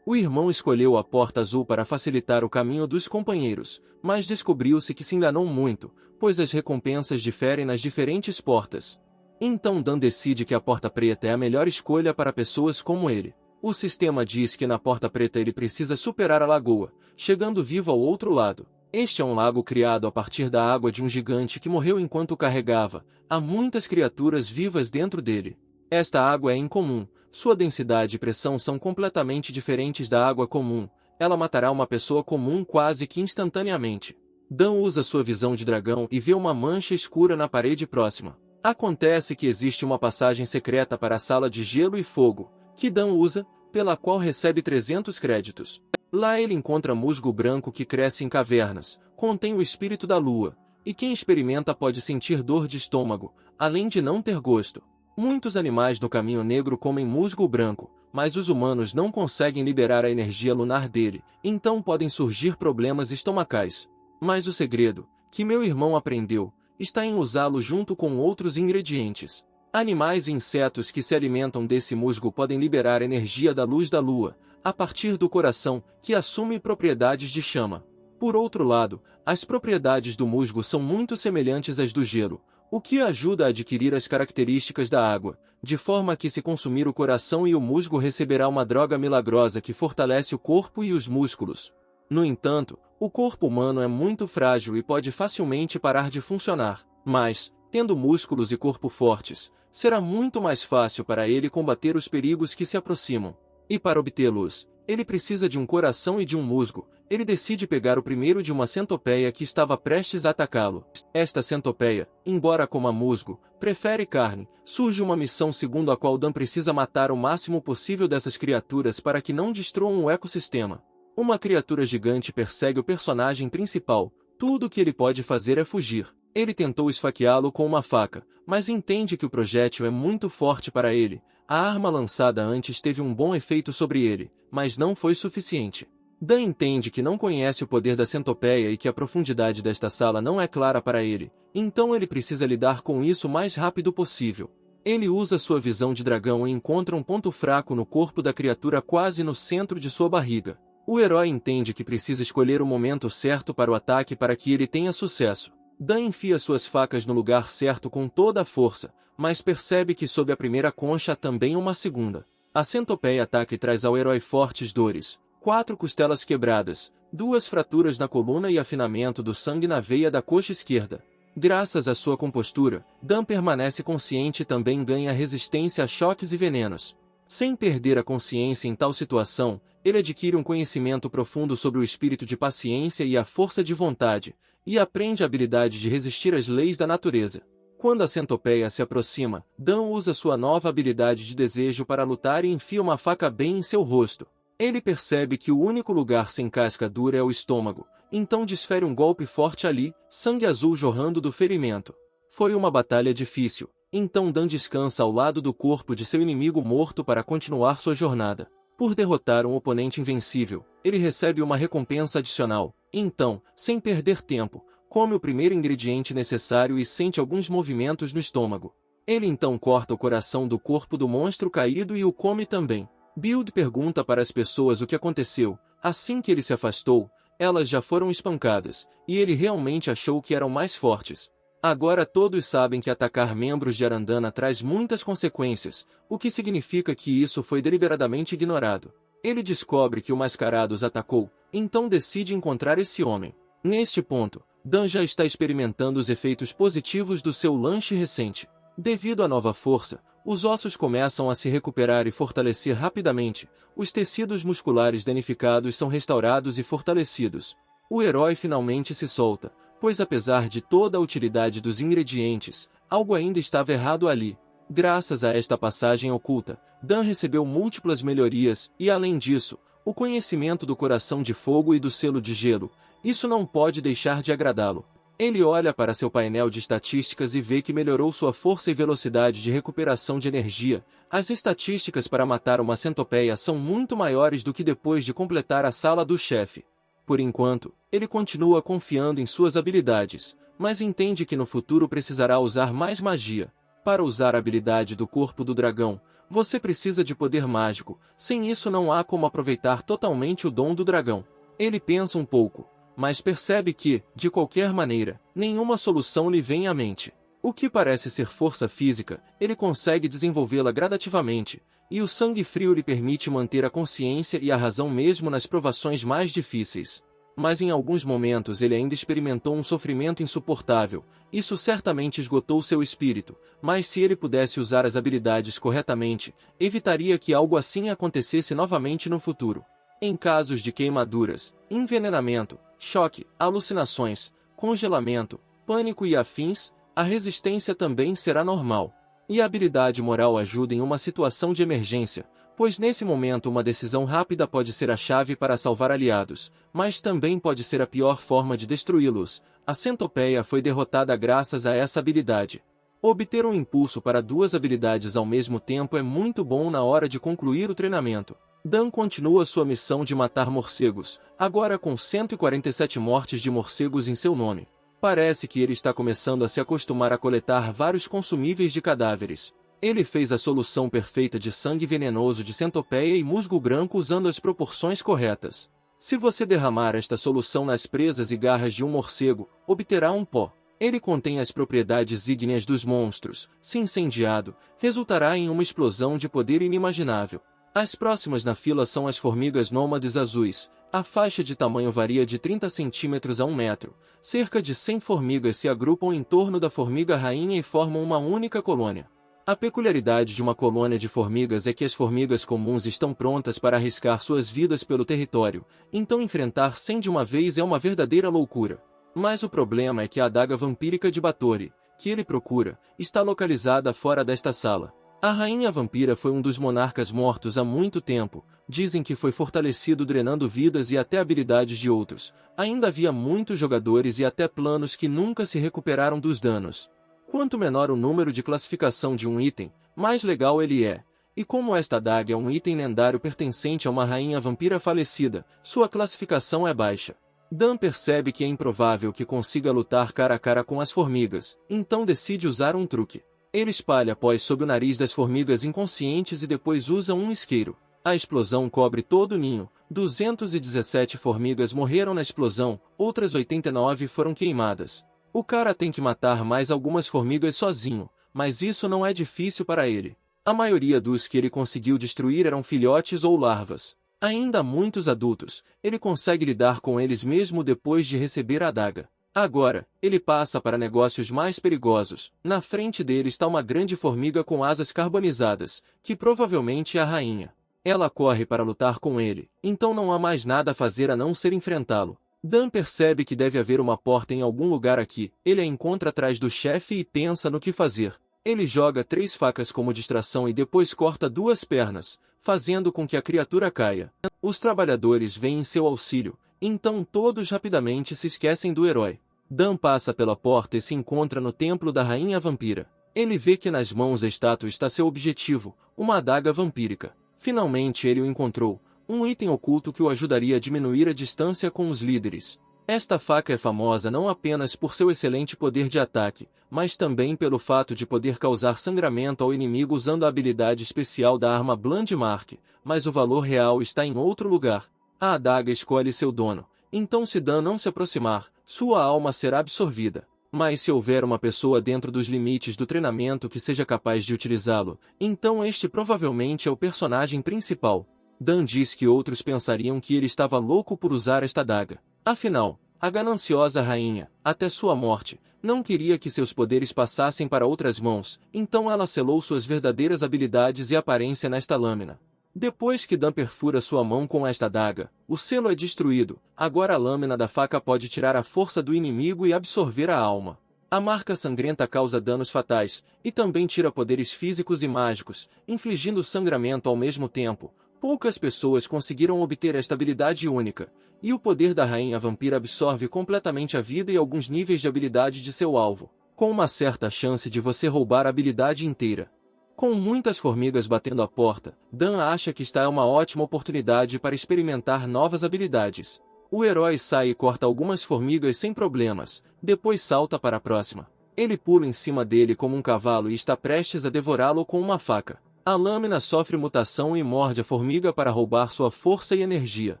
O irmão escolheu a porta azul para facilitar o caminho dos companheiros, mas descobriu-se que se enganou muito, pois as recompensas diferem nas diferentes portas. Então Dan decide que a porta preta é a melhor escolha para pessoas como ele. O sistema diz que na porta preta ele precisa superar a lagoa, chegando vivo ao outro lado. Este é um lago criado a partir da água de um gigante que morreu enquanto o carregava. Há muitas criaturas vivas dentro dele. Esta água é incomum. Sua densidade e pressão são completamente diferentes da água comum. Ela matará uma pessoa comum quase que instantaneamente. Dan usa sua visão de dragão e vê uma mancha escura na parede próxima. Acontece que existe uma passagem secreta para a sala de gelo e fogo, que Dan usa, pela qual recebe 300 créditos. Lá ele encontra musgo branco que cresce em cavernas, contém o espírito da lua, e quem experimenta pode sentir dor de estômago, além de não ter gosto. Muitos animais no caminho negro comem musgo branco, mas os humanos não conseguem liberar a energia lunar dele, então podem surgir problemas estomacais. Mas o segredo, que meu irmão aprendeu, está em usá-lo junto com outros ingredientes. Animais e insetos que se alimentam desse musgo podem liberar energia da luz da lua, a partir do coração, que assume propriedades de chama. Por outro lado, as propriedades do musgo são muito semelhantes às do gelo, o que ajuda a adquirir as características da água, de forma que se consumir o coração e o musgo receberá uma droga milagrosa que fortalece o corpo e os músculos. No entanto, o corpo humano é muito frágil e pode facilmente parar de funcionar, mas, tendo músculos e corpo fortes, será muito mais fácil para ele combater os perigos que se aproximam. E para obtê-los, ele precisa de um coração e de um musgo. ele decide pegar o primeiro de uma centopeia que estava prestes a atacá-lo. Esta centopeia, embora coma musgo, prefere carne. Surge uma missão segundo a qual Dan precisa matar o máximo possível dessas criaturas para que não destruam o ecossistema. Uma criatura gigante persegue o personagem principal. Tudo o que ele pode fazer é fugir. Ele tentou esfaqueá-lo com uma faca, mas entende que o projétil é muito forte para ele. A arma lançada antes teve um bom efeito sobre ele, mas não foi suficiente. Dan entende que não conhece o poder da centopeia e que a profundidade desta sala não é clara para ele, então ele precisa lidar com isso o mais rápido possível. Ele usa sua visão de dragão e encontra um ponto fraco no corpo da criatura quase no centro de sua barriga. O herói entende que precisa escolher o momento certo para o ataque para que ele tenha sucesso. Dan enfia suas facas no lugar certo com toda a força, mas percebe que sob a primeira concha há também uma segunda. A centopeia ataca e traz ao herói fortes dores, 4 costelas quebradas, 2 fraturas na coluna e afinamento do sangue na veia da coxa esquerda. Graças à sua compostura, Dan permanece consciente e também ganha resistência a choques e venenos. Sem perder a consciência em tal situação, ele adquire um conhecimento profundo sobre o espírito de paciência e a força de vontade, e aprende a habilidade de resistir às leis da natureza. Quando a centopeia se aproxima, Dan usa sua nova habilidade de desejo para lutar e enfia uma faca bem em seu rosto. Ele percebe que o único lugar sem casca dura é o estômago, então desfere um golpe forte ali, sangue azul jorrando do ferimento. Foi uma batalha difícil, então Dan descansa ao lado do corpo de seu inimigo morto para continuar sua jornada. Por derrotar um oponente invencível, ele recebe uma recompensa adicional. Então, sem perder tempo, come o primeiro ingrediente necessário e sente alguns movimentos no estômago. Ele então corta o coração do corpo do monstro caído e o come também. Build pergunta para as pessoas o que aconteceu. Assim que ele se afastou, elas já foram espancadas, e ele realmente achou que eram mais fortes. Agora todos sabem que atacar membros de Arandana traz muitas consequências, o que significa que isso foi deliberadamente ignorado. Ele descobre que o Mascarado os atacou, então decide encontrar esse homem. Neste ponto, Dan já está experimentando os efeitos positivos do seu lanche recente. Devido à nova força, os ossos começam a se recuperar e fortalecer rapidamente, os tecidos musculares danificados são restaurados e fortalecidos. O herói finalmente se solta, pois apesar de toda a utilidade dos ingredientes, algo ainda estava errado ali. Graças a esta passagem oculta, Dan recebeu múltiplas melhorias e, além disso, o conhecimento do coração de fogo e do selo de gelo. Isso não pode deixar de agradá-lo. Ele olha para seu painel de estatísticas e vê que melhorou sua força e velocidade de recuperação de energia. As estatísticas para matar uma centopeia são muito maiores do que depois de completar a sala do chefe. Por enquanto, ele continua confiando em suas habilidades, mas entende que no futuro precisará usar mais magia. Para usar a habilidade do corpo do dragão, você precisa de poder mágico, sem isso não há como aproveitar totalmente o dom do dragão. Ele pensa um pouco, mas percebe que, de qualquer maneira, nenhuma solução lhe vem à mente. O que parece ser força física, ele consegue desenvolvê-la gradativamente, e o sangue frio lhe permite manter a consciência e a razão mesmo nas provações mais difíceis. Mas em alguns momentos ele ainda experimentou um sofrimento insuportável. Isso certamente esgotou seu espírito, mas se ele pudesse usar as habilidades corretamente, evitaria que algo assim acontecesse novamente no futuro. Em casos de queimaduras, envenenamento, choque, alucinações, congelamento, pânico e afins, a resistência também será normal. E a habilidade moral ajuda em uma situação de emergência, pois nesse momento uma decisão rápida pode ser a chave para salvar aliados, mas também pode ser a pior forma de destruí-los. A centopeia foi derrotada graças a essa habilidade. Obter um impulso para 2 habilidades ao mesmo tempo é muito bom na hora de concluir o treinamento. Dan continua sua missão de matar morcegos, agora com 147 mortes de morcegos em seu nome. Parece que ele está começando a se acostumar a coletar vários consumíveis de cadáveres. Ele fez a solução perfeita de sangue venenoso de centopeia e musgo branco usando as proporções corretas. Se você derramar esta solução nas presas e garras de um morcego, obterá um pó. Ele contém as propriedades ígneas dos monstros. Se incendiado, resultará em uma explosão de poder inimaginável. As próximas na fila são as formigas nômades azuis. A faixa de tamanho varia de 30 centímetros a 1 metro. Cerca de 100 formigas se agrupam em torno da formiga rainha e formam uma única colônia. A peculiaridade de uma colônia de formigas é que as formigas comuns estão prontas para arriscar suas vidas pelo território, então enfrentar 100 de uma vez é uma verdadeira loucura. Mas o problema é que a adaga vampírica de Báthory, que ele procura, está localizada fora desta sala. A rainha vampira foi um dos monarcas mortos há muito tempo, dizem que foi fortalecido drenando vidas e até habilidades de outros. Ainda havia muitos jogadores e até planos que nunca se recuperaram dos danos. Quanto menor o número de classificação de um item, mais legal ele é. E como esta adaga é um item lendário pertencente a uma rainha vampira falecida, sua classificação é baixa. Dan percebe que é improvável que consiga lutar cara a cara com as formigas, então decide usar um truque. Ele espalha pós sob o nariz das formigas inconscientes e depois usa um isqueiro. A explosão cobre todo o ninho. 217 formigas morreram na explosão, outras 89 foram queimadas. O cara tem que matar mais algumas formigas sozinho, mas isso não é difícil para ele. A maioria dos que ele conseguiu destruir eram filhotes ou larvas. Ainda há muitos adultos, ele consegue lidar com eles mesmo depois de receber a adaga. Agora, ele passa para negócios mais perigosos. Na frente dele está uma grande formiga com asas carbonizadas, que provavelmente é a rainha. Ela corre para lutar com ele, então não há mais nada a fazer a não ser enfrentá-lo. Dan percebe que deve haver uma porta em algum lugar aqui. Ele a encontra atrás do chefe e pensa no que fazer. Ele joga 3 facas como distração e depois corta 2 pernas, fazendo com que a criatura caia. Os trabalhadores vêm em seu auxílio, então todos rapidamente se esquecem do herói. Dan passa pela porta e se encontra no templo da rainha vampira. Ele vê que nas mãos da estátua está seu objetivo, uma adaga vampírica. Finalmente ele o encontrou. Um item oculto que o ajudaria a diminuir a distância com os líderes. Esta faca é famosa não apenas por seu excelente poder de ataque, mas também pelo fato de poder causar sangramento ao inimigo usando a habilidade especial da arma Blandmark, mas o valor real está em outro lugar. A adaga escolhe seu dono, então se Dan não se aproximar, sua alma será absorvida. Mas se houver uma pessoa dentro dos limites do treinamento que seja capaz de utilizá-lo, então este provavelmente é o personagem principal. Dan diz que outros pensariam que ele estava louco por usar esta adaga. Afinal, a gananciosa rainha, até sua morte, não queria que seus poderes passassem para outras mãos, então ela selou suas verdadeiras habilidades e aparência nesta lâmina. Depois que Dan perfura sua mão com esta adaga, o selo é destruído. Agora a lâmina da faca pode tirar a força do inimigo e absorver a alma. A marca sangrenta causa danos fatais, e também tira poderes físicos e mágicos, infligindo sangramento ao mesmo tempo. Poucas pessoas conseguiram obter esta habilidade única, e o poder da rainha vampira absorve completamente a vida e alguns níveis de habilidade de seu alvo, com uma certa chance de você roubar a habilidade inteira. Com muitas formigas batendo a porta, Dan acha que está uma ótima oportunidade para experimentar novas habilidades. O herói sai e corta algumas formigas sem problemas, depois salta para a próxima. Ele pula em cima dele como um cavalo e está prestes a devorá-lo com uma faca. A lâmina sofre mutação e morde a formiga para roubar sua força e energia.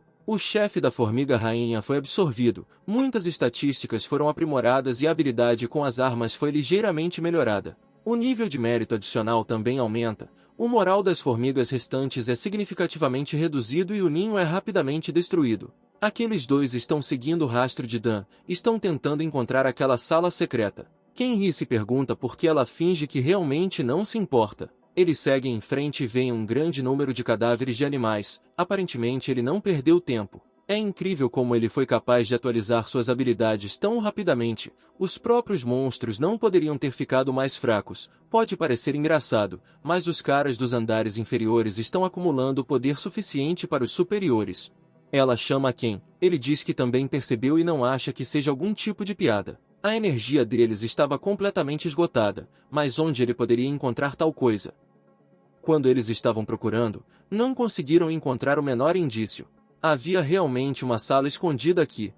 O chefe da formiga rainha foi absorvido, muitas estatísticas foram aprimoradas e a habilidade com as armas foi ligeiramente melhorada. O nível de mérito adicional também aumenta, o moral das formigas restantes é significativamente reduzido e o ninho é rapidamente destruído. Aqueles dois estão seguindo o rastro de Dan, estão tentando encontrar aquela sala secreta. Kenri se pergunta por que ela finge que realmente não se importa. Eles seguem em frente e veem um grande número de cadáveres de animais. Aparentemente ele não perdeu tempo. É incrível como ele foi capaz de atualizar suas habilidades tão rapidamente. Os próprios monstros não poderiam ter ficado mais fracos. Pode parecer engraçado, mas os caras dos andares inferiores estão acumulando poder suficiente para os superiores. Ela chama Ken. Ele diz que também percebeu e não acha que seja algum tipo de piada. A energia deles estava completamente esgotada, mas onde ele poderia encontrar tal coisa? Quando eles estavam procurando, não conseguiram encontrar o menor indício. Havia realmente uma sala escondida aqui.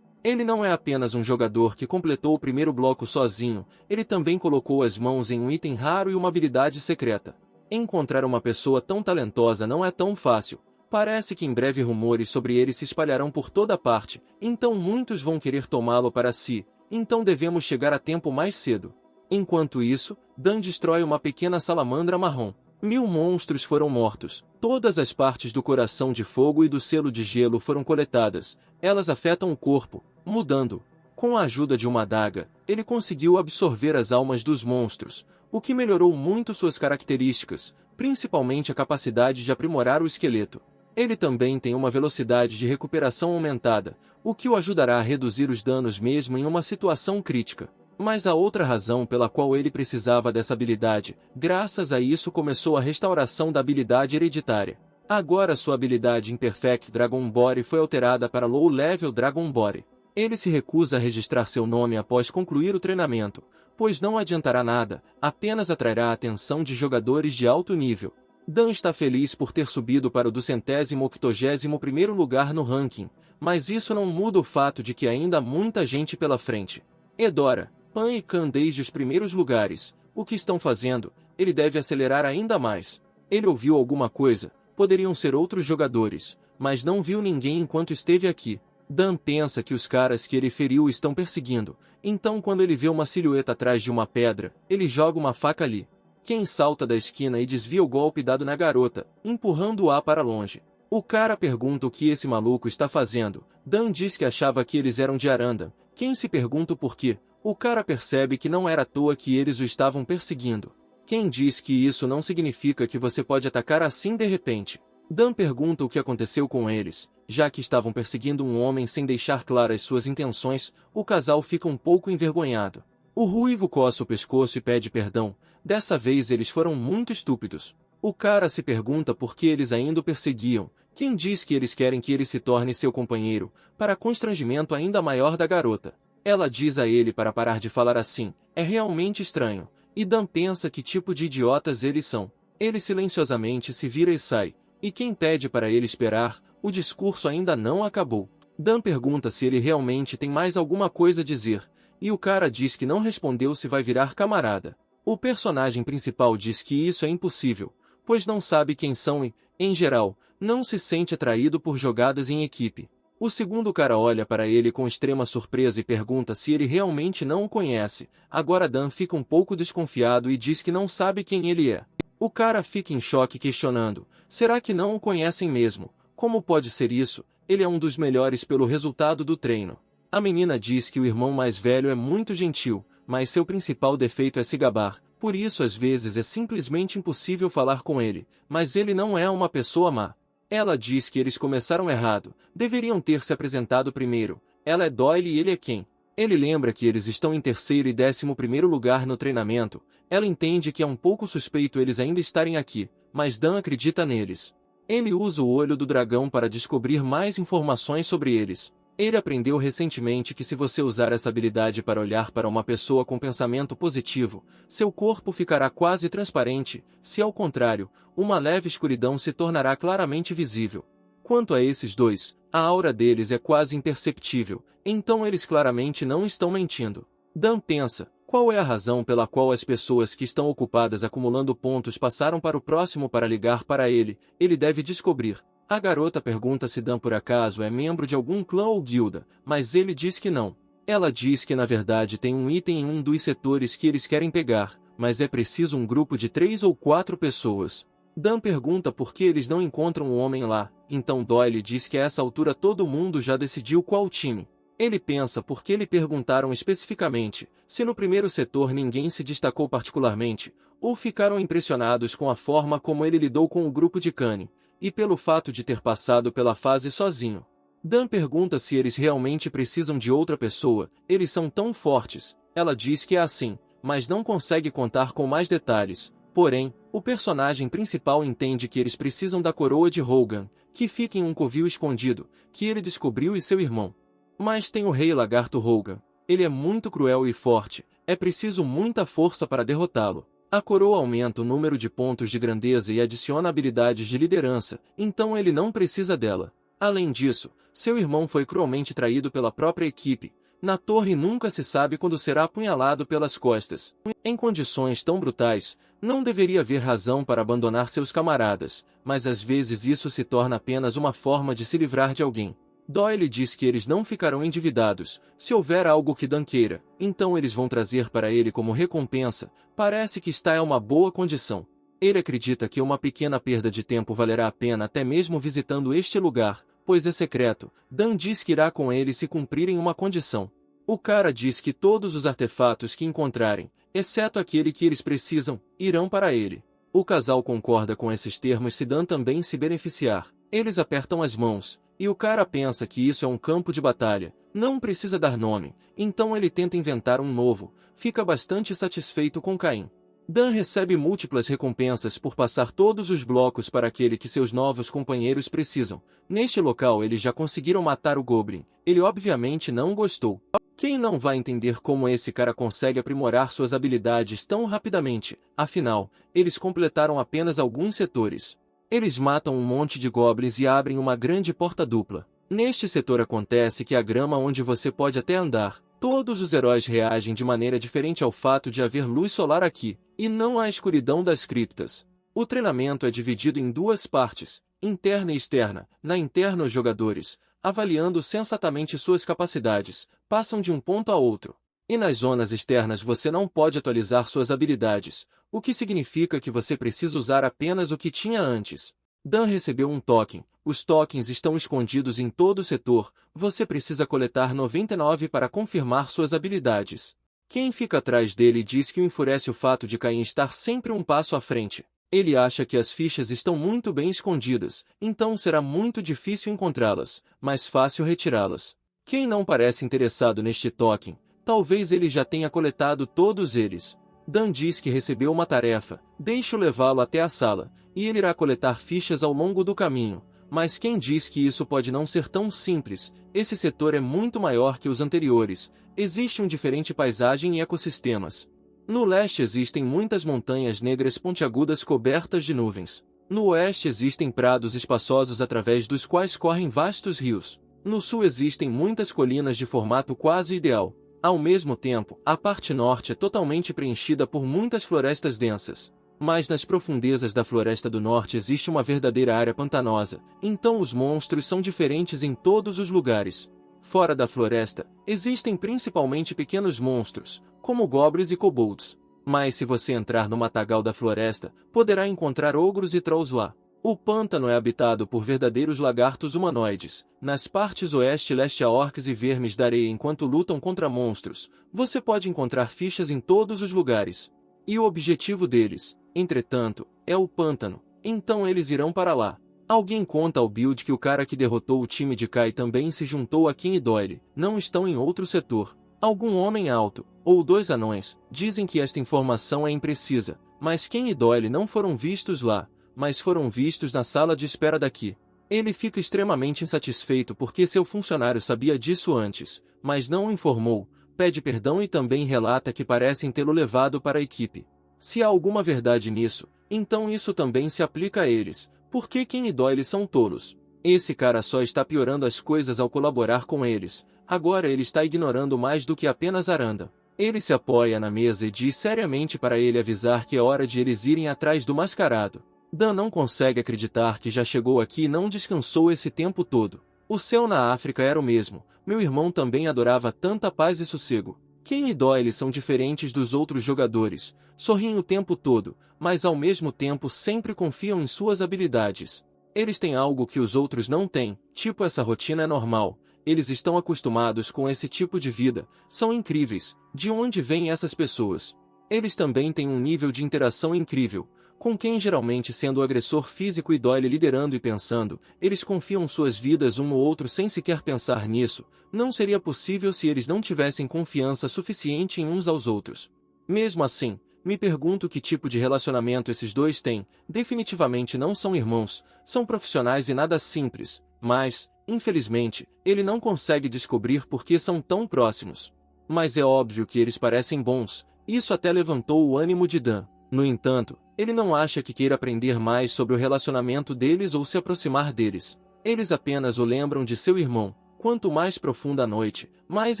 Ele não é apenas um jogador que completou o primeiro bloco sozinho, ele também colocou as mãos em um item raro e uma habilidade secreta. Encontrar uma pessoa tão talentosa não é tão fácil. Parece que em breve rumores sobre ele se espalharão por toda parte, então muitos vão querer tomá-lo para si, então devemos chegar a tempo mais cedo. Enquanto isso, Dan destrói uma pequena salamandra marrom. 1000 monstros foram mortos. Todas as partes do coração de fogo e do selo de gelo foram coletadas. Elas afetam o corpo, mudando. Com a ajuda de uma adaga, ele conseguiu absorver as almas dos monstros. o que melhorou muito suas características, principalmente a capacidade de aprimorar o esqueleto. Ele também tem uma velocidade de recuperação aumentada, o que o ajudará a reduzir os danos mesmo em uma situação crítica. Mas a outra razão pela qual ele precisava dessa habilidade, graças a isso começou a restauração da habilidade hereditária. Agora sua habilidade Imperfect Dragon Body foi alterada para Low Level Dragon Body. Ele se recusa a registrar seu nome após concluir o treinamento, pois não adiantará nada, apenas atrairá a atenção de jogadores de alto nível. Dan está feliz por ter subido para o 281º lugar no ranking, mas isso não muda o fato de que ainda há muita gente pela frente. Edora, Pan e Khan desde os primeiros lugares. O que estão fazendo? Ele deve acelerar ainda mais. Ele ouviu alguma coisa, poderiam ser outros jogadores, mas não viu ninguém enquanto esteve aqui. Dan pensa que os caras que ele feriu estão perseguindo, então quando ele vê uma silhueta atrás de uma pedra, ele joga uma faca ali. Quem salta da esquina e desvia o golpe dado na garota, empurrando-a para longe. O cara pergunta o que esse maluco está fazendo. Dan diz que achava que eles eram de Aranda. Quem se pergunta o porquê? O cara percebe que não era à toa que eles o estavam perseguindo. Quem diz que isso não significa que você pode atacar assim de repente? Dan pergunta o que aconteceu com eles. Já que estavam perseguindo um homem sem deixar claras suas intenções, o casal fica um pouco envergonhado. O ruivo coça o pescoço e pede perdão. Dessa vez eles foram muito estúpidos. O cara se pergunta por que eles ainda o perseguiam. Quem diz que eles querem que ele se torne seu companheiro, para constrangimento ainda maior da garota. Ela diz a ele para parar de falar assim. É realmente estranho. E Dan pensa que tipo de idiotas eles são. Ele silenciosamente se vira e sai. E quem pede para ele esperar? O discurso ainda não acabou. Dan pergunta se ele realmente tem mais alguma coisa a dizer. E o cara diz que não respondeu se vai virar camarada. O personagem principal diz que isso é impossível, pois não sabe quem são e, em geral, não se sente atraído por jogadas em equipe. O segundo cara olha para ele com extrema surpresa e pergunta se ele realmente não o conhece. Agora Dan fica um pouco desconfiado e diz que não sabe quem ele é. O cara fica em choque questionando, será que não o conhecem mesmo? Como pode ser isso? Ele é um dos melhores pelo resultado do treino. A menina diz que o irmão mais velho é muito gentil, mas seu principal defeito é se gabar, por isso às vezes é simplesmente impossível falar com ele, mas ele não é uma pessoa má. Ela diz que eles começaram errado, deveriam ter se apresentado primeiro. Ela é Doyle e ele é quem? Ele lembra que eles estão em 3º e 11º lugar no treinamento. Ela entende que é um pouco suspeito eles ainda estarem aqui, mas Dan acredita neles. Ele usa o olho do dragão para descobrir mais informações sobre eles. Ele aprendeu recentemente que se você usar essa habilidade para olhar para uma pessoa com pensamento positivo, seu corpo ficará quase transparente, se ao contrário, uma leve escuridão se tornará claramente visível. Quanto a esses dois, a aura deles é quase imperceptível, então eles claramente não estão mentindo. Dan pensa, qual é a razão pela qual as pessoas que estão ocupadas acumulando pontos passaram para o próximo para ligar para ele? Ele deve descobrir. A garota pergunta se Dan por acaso é membro de algum clã ou guilda, mas ele diz que não. Ela diz que na verdade tem um item em um dos setores que eles querem pegar, mas é preciso um grupo de 3 ou 4 pessoas. Dan pergunta por que eles não encontram um homem lá, então Doyle diz que a essa altura todo mundo já decidiu qual time. Ele pensa por que lhe perguntaram especificamente, se no primeiro setor ninguém se destacou particularmente, ou ficaram impressionados com a forma como ele lidou com o grupo de Kanye. E pelo fato de ter passado pela fase sozinho. Dan pergunta se eles realmente precisam de outra pessoa, eles são tão fortes. Ela diz que é assim, mas não consegue contar com mais detalhes. Porém, o personagem principal entende que eles precisam da coroa de Hogan, que fica em um covil escondido, que ele descobriu e seu irmão. Mas tem o rei lagarto Hogan. Ele é muito cruel e forte, é preciso muita força para derrotá-lo. A coroa aumenta o número de pontos de grandeza e adiciona habilidades de liderança, então ele não precisa dela. Além disso, seu irmão foi cruelmente traído pela própria equipe. Na torre nunca se sabe quando será apunhalado pelas costas. Em condições tão brutais, não deveria haver razão para abandonar seus camaradas, mas às vezes isso se torna apenas uma forma de se livrar de alguém. Doyle diz que eles não ficarão endividados, se houver algo que Dan queira, então eles vão trazer para ele como recompensa, parece que está em uma boa condição. Ele acredita que uma pequena perda de tempo valerá a pena até mesmo visitando este lugar, pois é secreto. Dan diz que irá com ele se cumprirem uma condição. O cara diz que todos os artefatos que encontrarem, exceto aquele que eles precisam, irão para ele. O casal concorda com esses termos se Dan também se beneficiar. Eles apertam as mãos, e o cara pensa que isso é um campo de batalha, não precisa dar nome, então ele tenta inventar um novo, fica bastante satisfeito com Caim. Dan recebe múltiplas recompensas por passar todos os blocos para aquele que seus novos companheiros precisam. Neste local eles já conseguiram matar o Goblin, ele obviamente não gostou. Quem não vai entender como esse cara consegue aprimorar suas habilidades tão rapidamente? Afinal, eles completaram apenas alguns setores. Eles matam um monte de goblins e abrem uma grande porta dupla. Neste setor acontece que a grama onde você pode até andar. Todos os heróis reagem de maneira diferente ao fato de haver luz solar aqui, e não à escuridão das criptas. O treinamento é dividido em duas partes, interna e externa. Na interna os jogadores, avaliando sensatamente suas capacidades, passam de um ponto a outro. E nas zonas externas você não pode atualizar suas habilidades, o que significa que você precisa usar apenas o que tinha antes. Dan recebeu um token. Os tokens estão escondidos em todo o setor, você precisa coletar 99 para confirmar suas habilidades. Quem fica atrás dele diz que o enfurece o fato de Caim estar sempre um passo à frente. Ele acha que as fichas estão muito bem escondidas, então será muito difícil encontrá-las, mas fácil retirá-las. Quem não parece interessado neste token, talvez ele já tenha coletado todos eles. Dan diz que recebeu uma tarefa, deixe-o levá-lo até a sala, e ele irá coletar fichas ao longo do caminho. Mas quem diz que isso pode não ser tão simples? Esse setor é muito maior que os anteriores, existe diferente paisagem e ecossistemas. No leste existem muitas montanhas negras pontiagudas cobertas de nuvens. No oeste existem prados espaçosos através dos quais correm vastos rios. No sul existem muitas colinas de formato quase ideal. Ao mesmo tempo, a parte norte é totalmente preenchida por muitas florestas densas. Mas nas profundezas da Floresta do Norte existe uma verdadeira área pantanosa, então os monstros são diferentes em todos os lugares. Fora da floresta, existem principalmente pequenos monstros, como goblins e kobolds. Mas se você entrar no matagal da floresta, poderá encontrar ogros e trolls lá. O pântano é habitado por verdadeiros lagartos humanoides. Nas partes oeste e leste há orcs e vermes da areia enquanto lutam contra monstros. Você pode encontrar fichas em todos os lugares. E o objetivo deles, entretanto, é o pântano, então eles irão para lá. Alguém conta ao Build que o cara que derrotou o time de Kai também se juntou a Kim e Doyle, não estão em outro setor. Algum homem alto, ou dois anões, dizem que esta informação é imprecisa, mas Kim e Doyle não foram vistos lá, mas foram vistos na sala de espera daqui. Ele fica extremamente insatisfeito porque seu funcionário sabia disso antes, mas não o informou, pede perdão e também relata que parecem tê-lo levado para a equipe. Se há alguma verdade nisso, então isso também se aplica a eles, porque Kim e Doyle são tolos. Esse cara só está piorando as coisas ao colaborar com eles, agora ele está ignorando mais do que apenas Aranda. Ele se apoia na mesa e diz seriamente para ele avisar que é hora de eles irem atrás do mascarado. Dan não consegue acreditar que já chegou aqui e não descansou esse tempo todo. O céu na África era o mesmo, meu irmão também adorava tanta paz e sossego. Kim e Doyle são diferentes dos outros jogadores, sorriem o tempo todo, mas ao mesmo tempo sempre confiam em suas habilidades. Eles têm algo que os outros não têm, tipo essa rotina é normal, eles estão acostumados com esse tipo de vida, são incríveis, de onde vêm essas pessoas? Eles também têm um nível de interação incrível, com quem geralmente sendo o agressor físico e Doyle liderando e pensando, eles confiam suas vidas um no outro sem sequer pensar nisso, não seria possível se eles não tivessem confiança suficiente em uns aos outros. Mesmo assim, me pergunto que tipo de relacionamento esses dois têm, definitivamente não são irmãos, são profissionais e nada simples, mas, infelizmente, ele não consegue descobrir por que são tão próximos. Mas é óbvio que eles parecem bons, isso até levantou o ânimo de Dan. No entanto, ele não acha que queira aprender mais sobre o relacionamento deles ou se aproximar deles. Eles apenas o lembram de seu irmão. Quanto mais profunda a noite, mais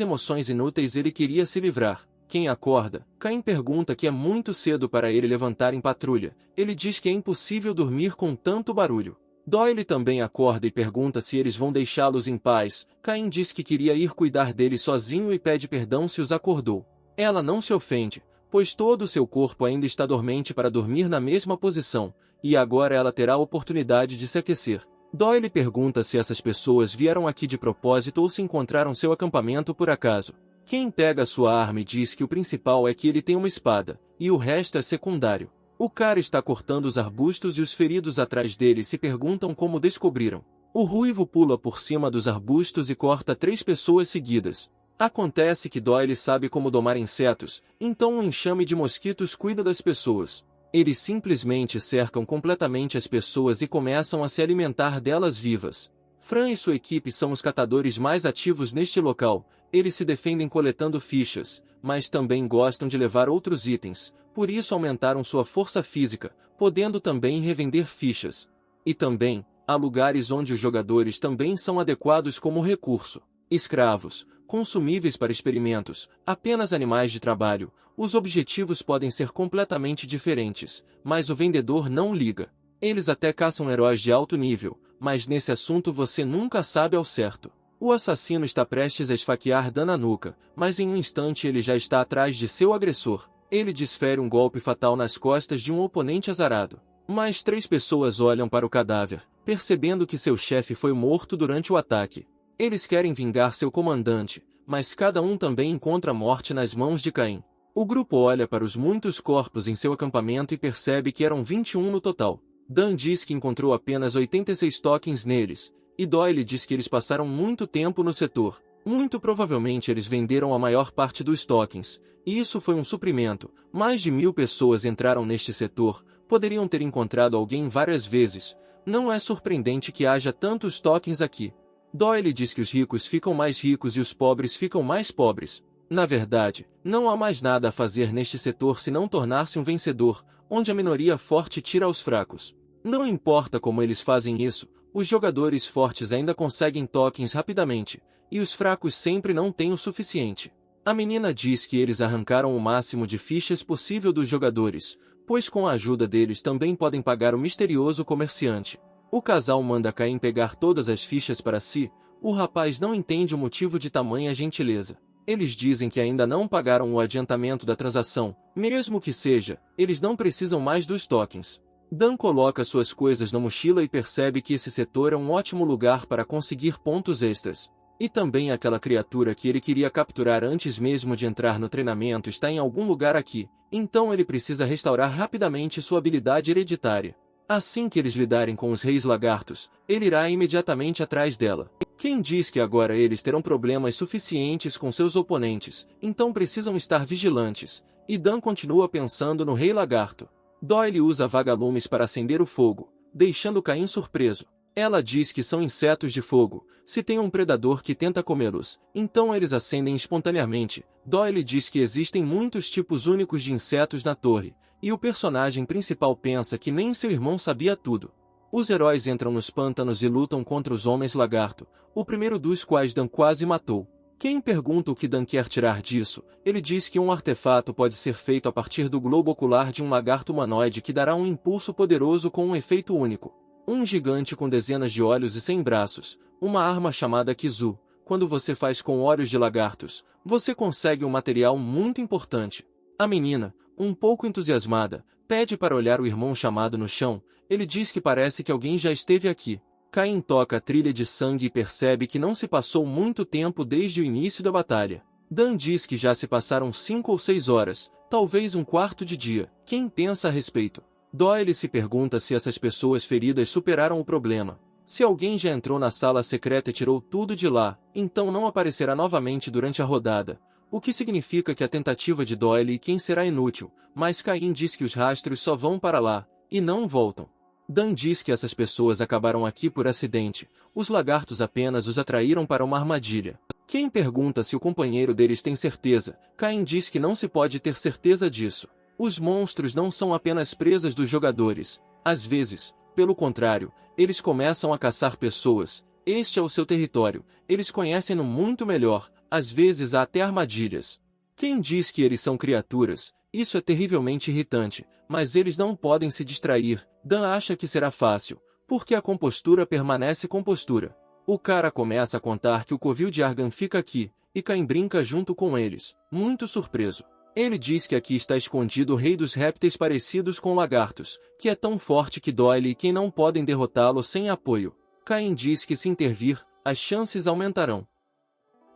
emoções inúteis ele queria se livrar. Quem acorda? Caim pergunta que é muito cedo para ele levantar em patrulha. Ele diz que é impossível dormir com tanto barulho. Doyle também acorda e pergunta se eles vão deixá-los em paz. Caim diz que queria ir cuidar deles sozinho e pede perdão se os acordou. Ela não se ofende, pois todo o seu corpo ainda está dormente para dormir na mesma posição, e agora ela terá a oportunidade de se aquecer. Doyle pergunta se essas pessoas vieram aqui de propósito ou se encontraram seu acampamento por acaso. Quem pega sua arma e diz que o principal é que ele tem uma espada, e o resto é secundário. O cara está cortando os arbustos e os feridos atrás dele se perguntam como descobriram. O ruivo pula por cima dos arbustos e corta 3 pessoas seguidas. Acontece que Doyle sabe como domar insetos, então um enxame de mosquitos cuida das pessoas. Eles simplesmente cercam completamente as pessoas e começam a se alimentar delas vivas. Fran e sua equipe são os catadores mais ativos neste local. Eles se defendem coletando fichas, mas também gostam de levar outros itens, por isso aumentaram sua força física, podendo também revender fichas. E também, há lugares onde os jogadores também são adequados como recurso. Escravos, consumíveis para experimentos, apenas animais de trabalho. Os objetivos podem ser completamente diferentes, mas o vendedor não liga. Eles até caçam heróis de alto nível, mas nesse assunto você nunca sabe ao certo. O assassino está prestes a esfaquear Dan na nuca, mas em um instante ele já está atrás de seu agressor. Ele desfere um golpe fatal nas costas de um oponente azarado. Mais 3 pessoas olham para o cadáver, percebendo que seu chefe foi morto durante o ataque. Eles querem vingar seu comandante, mas cada um também encontra morte nas mãos de Caim. O grupo olha para os muitos corpos em seu acampamento e percebe que eram 21 no total. Dan diz que encontrou apenas 86 tokens neles, e Doyle diz que eles passaram muito tempo no setor. Muito provavelmente eles venderam a maior parte dos tokens, e isso foi um suprimento. Mais de 1000 pessoas entraram neste setor, poderiam ter encontrado alguém várias vezes. Não é surpreendente que haja tantos tokens aqui. Doyle diz que os ricos ficam mais ricos e os pobres ficam mais pobres. Na verdade, não há mais nada a fazer neste setor senão tornar-se um vencedor, onde a minoria forte tira aos fracos. Não importa como eles fazem isso, os jogadores fortes ainda conseguem tokens rapidamente, e os fracos sempre não têm o suficiente. A menina diz que eles arrancaram o máximo de fichas possível dos jogadores, pois com a ajuda deles também podem pagar o misterioso comerciante. O casal manda Caim pegar todas as fichas para si. O rapaz não entende o motivo de tamanha gentileza. Eles dizem que ainda não pagaram o adiantamento da transação, mesmo que seja, eles não precisam mais dos tokens. Dan coloca suas coisas na mochila e percebe que esse setor é um ótimo lugar para conseguir pontos extras. E também aquela criatura que ele queria capturar antes mesmo de entrar no treinamento está em algum lugar aqui, então ele precisa restaurar rapidamente sua habilidade hereditária. Assim que eles lidarem com os reis lagartos, ele irá imediatamente atrás dela. Quem diz que agora eles terão problemas suficientes com seus oponentes, então precisam estar vigilantes, e Dan continua pensando no rei lagarto. Doyle usa vagalumes para acender o fogo, deixando Caim surpreso. Ela diz que são insetos de fogo. Se tem um predador que tenta comê-los, então eles acendem espontaneamente. Doyle diz que existem muitos tipos únicos de insetos na torre, e o personagem principal pensa que nem seu irmão sabia tudo. Os heróis entram nos pântanos e lutam contra os homens lagarto, o primeiro dos quais Dan quase matou. Quem pergunta o que Dan quer tirar disso, ele diz que um artefato pode ser feito a partir do globo ocular de um lagarto humanoide que dará um impulso poderoso com um efeito único. Um gigante com dezenas de olhos e 100 braços, uma arma chamada Kizu. Quando você faz com olhos de lagartos, você consegue um material muito importante. A menina, um pouco entusiasmada, pede para olhar o irmão chamado no chão. Ele diz que parece que alguém já esteve aqui. Caim toca a trilha de sangue e percebe que não se passou muito tempo desde o início da batalha. Dan diz que já se passaram 5 ou 6 horas, talvez um quarto de dia. Quem pensa a respeito? Doyle se pergunta se essas pessoas feridas superaram o problema. Se alguém já entrou na sala secreta e tirou tudo de lá, então não aparecerá novamente durante a rodada. O que significa que a tentativa de Doyle e quem será inútil, mas Caim diz que os rastros só vão para lá, e não voltam. Dan diz que essas pessoas acabaram aqui por acidente, os lagartos apenas os atraíram para uma armadilha. Quem pergunta se o companheiro deles tem certeza, Caim diz que não se pode ter certeza disso. Os monstros não são apenas presas dos jogadores, às vezes, pelo contrário, eles começam a caçar pessoas. Este é o seu território, eles conhecem-no muito melhor, às vezes há até armadilhas. Quem diz que eles são criaturas, isso é terrivelmente irritante, mas eles não podem se distrair. Dan acha que será fácil, porque a compostura permanece compostura. O cara começa a contar que o covil de Argan fica aqui, e Caim brinca junto com eles, muito surpreso. Ele diz que aqui está escondido o rei dos répteis parecidos com lagartos, que é tão forte que Doyle e quem não podem derrotá-lo sem apoio. Caim diz que se intervir, as chances aumentarão.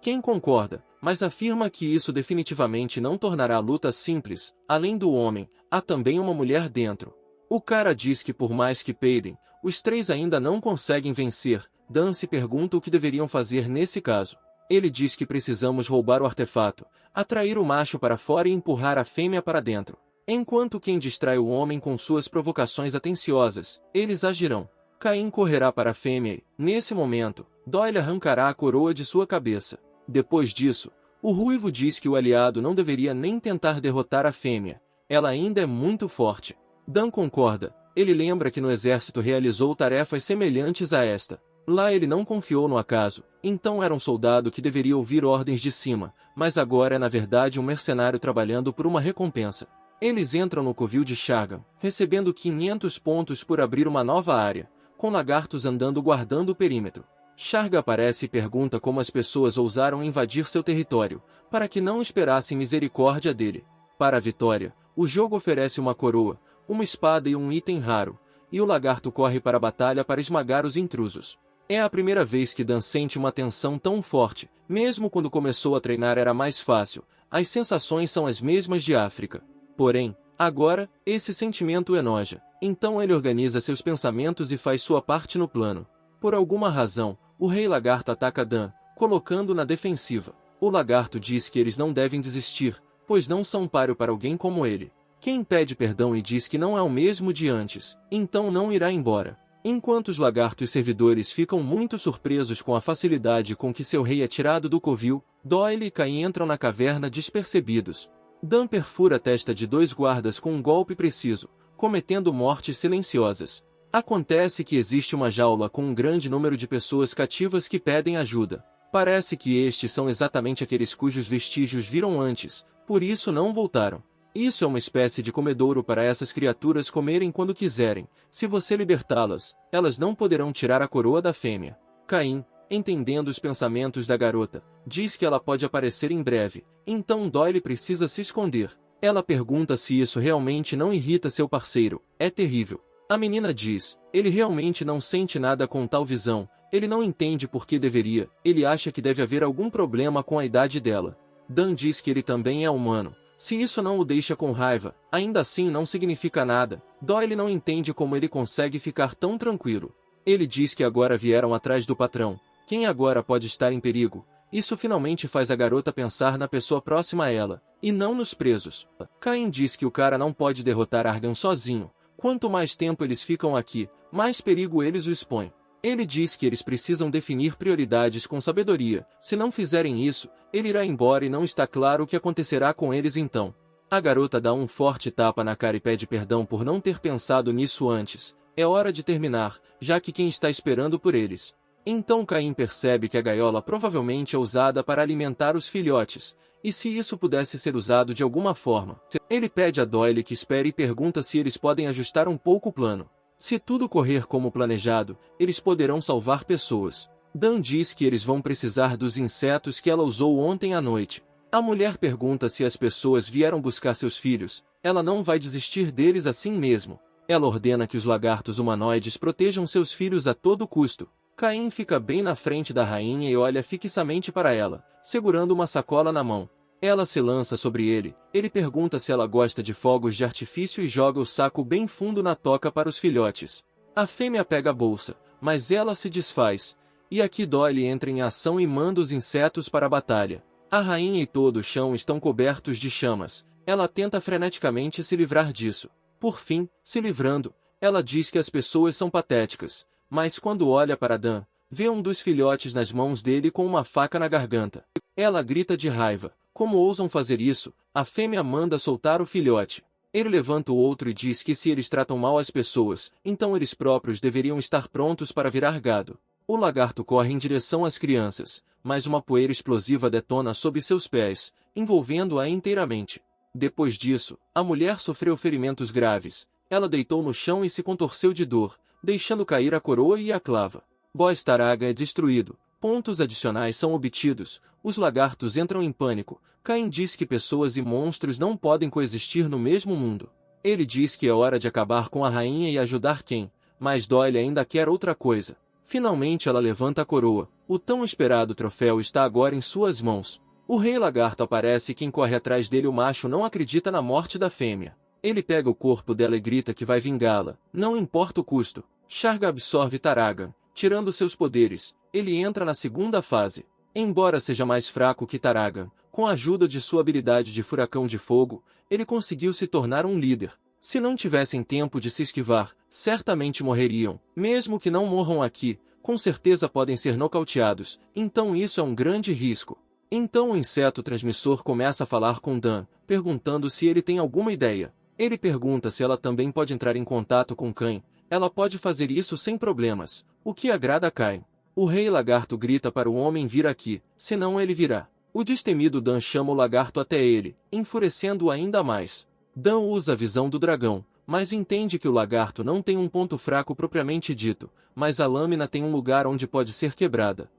Quem concorda, mas afirma que isso definitivamente não tornará a luta simples. Além do homem, há também uma mulher dentro. O cara diz que por mais que peidem, os três ainda não conseguem vencer. Dan se pergunta o que deveriam fazer nesse caso. Ele diz que precisamos roubar o artefato, atrair o macho para fora e empurrar a fêmea para dentro. Enquanto quem distrai o homem com suas provocações atenciosas, eles agirão. Caim correrá para a fêmea e, nesse momento, Doyle arrancará a coroa de sua cabeça. Depois disso, o ruivo diz que o aliado não deveria nem tentar derrotar a fêmea. Ela ainda é muito forte. Dan concorda. Ele lembra que no exército realizou tarefas semelhantes a esta. Lá ele não confiou no acaso, então era um soldado que deveria ouvir ordens de cima, mas agora é na verdade um mercenário trabalhando por uma recompensa. Eles entram no covil de Shargan, recebendo 500 pontos por abrir uma nova área, com lagartos andando guardando o perímetro. Shargan aparece e pergunta como as pessoas ousaram invadir seu território, para que não esperassem misericórdia dele. Para a vitória, o jogo oferece uma coroa, uma espada e um item raro, e o lagarto corre para a batalha para esmagar os intrusos. É a primeira vez que Dan sente uma tensão tão forte. Mesmo quando começou a treinar era mais fácil, as sensações são as mesmas de África. Porém, agora, esse sentimento o enoja. Então ele organiza seus pensamentos e faz sua parte no plano. Por alguma razão, o Rei Lagarto ataca Dan, colocando na defensiva. O lagarto diz que eles não devem desistir, pois não são páreo para alguém como ele. Quem pede perdão e diz que não é o mesmo de antes, então não irá embora. Enquanto os lagartos servidores ficam muito surpresos com a facilidade com que seu rei é tirado do covil, Doyle e Caim entram na caverna despercebidos. Dan perfura a testa de dois guardas com um golpe preciso, cometendo mortes silenciosas. Acontece que existe uma jaula com um grande número de pessoas cativas que pedem ajuda. Parece que estes são exatamente aqueles cujos vestígios viram antes, por isso não voltaram. Isso é uma espécie de comedouro para essas criaturas comerem quando quiserem. Se você libertá-las, elas não poderão tirar a coroa da fêmea. Caim, entendendo os pensamentos da garota, diz que ela pode aparecer em breve, então Doyle precisa se esconder. Ela pergunta se isso realmente não irrita seu parceiro. É terrível. A menina diz, ele realmente não sente nada com tal visão, ele não entende por que deveria, ele acha que deve haver algum problema com a idade dela. Dan diz que ele também é humano. Se isso não o deixa com raiva, ainda assim não significa nada. Doyle não entende como ele consegue ficar tão tranquilo. Ele diz que agora vieram atrás do patrão. Quem agora pode estar em perigo? Isso finalmente faz a garota pensar na pessoa próxima a ela, e não nos presos. Caim diz que o cara não pode derrotar Argan sozinho. Quanto mais tempo eles ficam aqui, mais perigo eles o expõem. Ele diz que eles precisam definir prioridades com sabedoria. Se não fizerem isso, ele irá embora e não está claro o que acontecerá com eles então. A garota dá um forte tapa na cara e pede perdão por não ter pensado nisso antes. É hora de terminar, já que quem está esperando por eles. Então Caim percebe que a gaiola provavelmente é usada para alimentar os filhotes, e se isso pudesse ser usado de alguma forma. Ele pede a Doyle que espere e pergunta se eles podem ajustar um pouco o plano. Se tudo correr como planejado, eles poderão salvar pessoas. Dan diz que eles vão precisar dos insetos que ela usou ontem à noite. A mulher pergunta se as pessoas vieram buscar seus filhos. Ela não vai desistir deles assim mesmo. Ela ordena que os lagartos humanoides protejam seus filhos a todo custo. Caim fica bem na frente da rainha e olha fixamente para ela, segurando uma sacola na mão. Ela se lança sobre ele. Ele pergunta se ela gosta de fogos de artifício e joga o saco bem fundo na toca para os filhotes. A fêmea pega a bolsa, mas ela se desfaz. E aqui Doyle entra em ação e manda os insetos para a batalha. A rainha e todo o chão estão cobertos de chamas. Ela tenta freneticamente se livrar disso. Por fim, se livrando, ela diz que as pessoas são patéticas. Mas quando olha para Dan, vê um dos filhotes nas mãos dele com uma faca na garganta. Ela grita de raiva. Como ousam fazer isso? A fêmea manda soltar o filhote. Ele levanta o outro e diz que se eles tratam mal as pessoas, então eles próprios deveriam estar prontos para virar gado. O lagarto corre em direção às crianças, mas uma poeira explosiva detona sob seus pés, envolvendo-a inteiramente. Depois disso, a mulher sofreu ferimentos graves. Ela deitou no chão e se contorceu de dor, deixando cair a coroa e a clava. Boistaraga é destruído. Pontos adicionais são obtidos. Os lagartos entram em pânico. Caim diz que pessoas e monstros não podem coexistir no mesmo mundo. Ele diz que é hora de acabar com a rainha e ajudar quem, mas Doyle ainda quer outra coisa. Finalmente ela levanta a coroa. O tão esperado troféu está agora em suas mãos. O Rei Lagarto aparece e quem corre atrás dele, o macho, não acredita na morte da fêmea. Ele pega o corpo dela e grita que vai vingá-la, não importa o custo. Sharga absorve Taragan, tirando seus poderes. Ele entra na segunda fase. Embora seja mais fraco que Taragan, com a ajuda de sua habilidade de furacão de fogo, ele conseguiu se tornar um líder. Se não tivessem tempo de se esquivar, certamente morreriam. Mesmo que não morram aqui, com certeza podem ser nocauteados, então isso é um grande risco. Então o inseto transmissor começa a falar com Dan, perguntando se ele tem alguma ideia. Ele pergunta se ela também pode entrar em contato com Cain. Ela pode fazer isso sem problemas, o que agrada a Cain. O Rei Lagarto grita para o homem vir aqui, senão ele virá. O destemido Dan chama o lagarto até ele, enfurecendo-o ainda mais. Dan usa a visão do dragão, mas entende que o lagarto não tem um ponto fraco propriamente dito, mas a lâmina tem um lugar onde pode ser quebrada.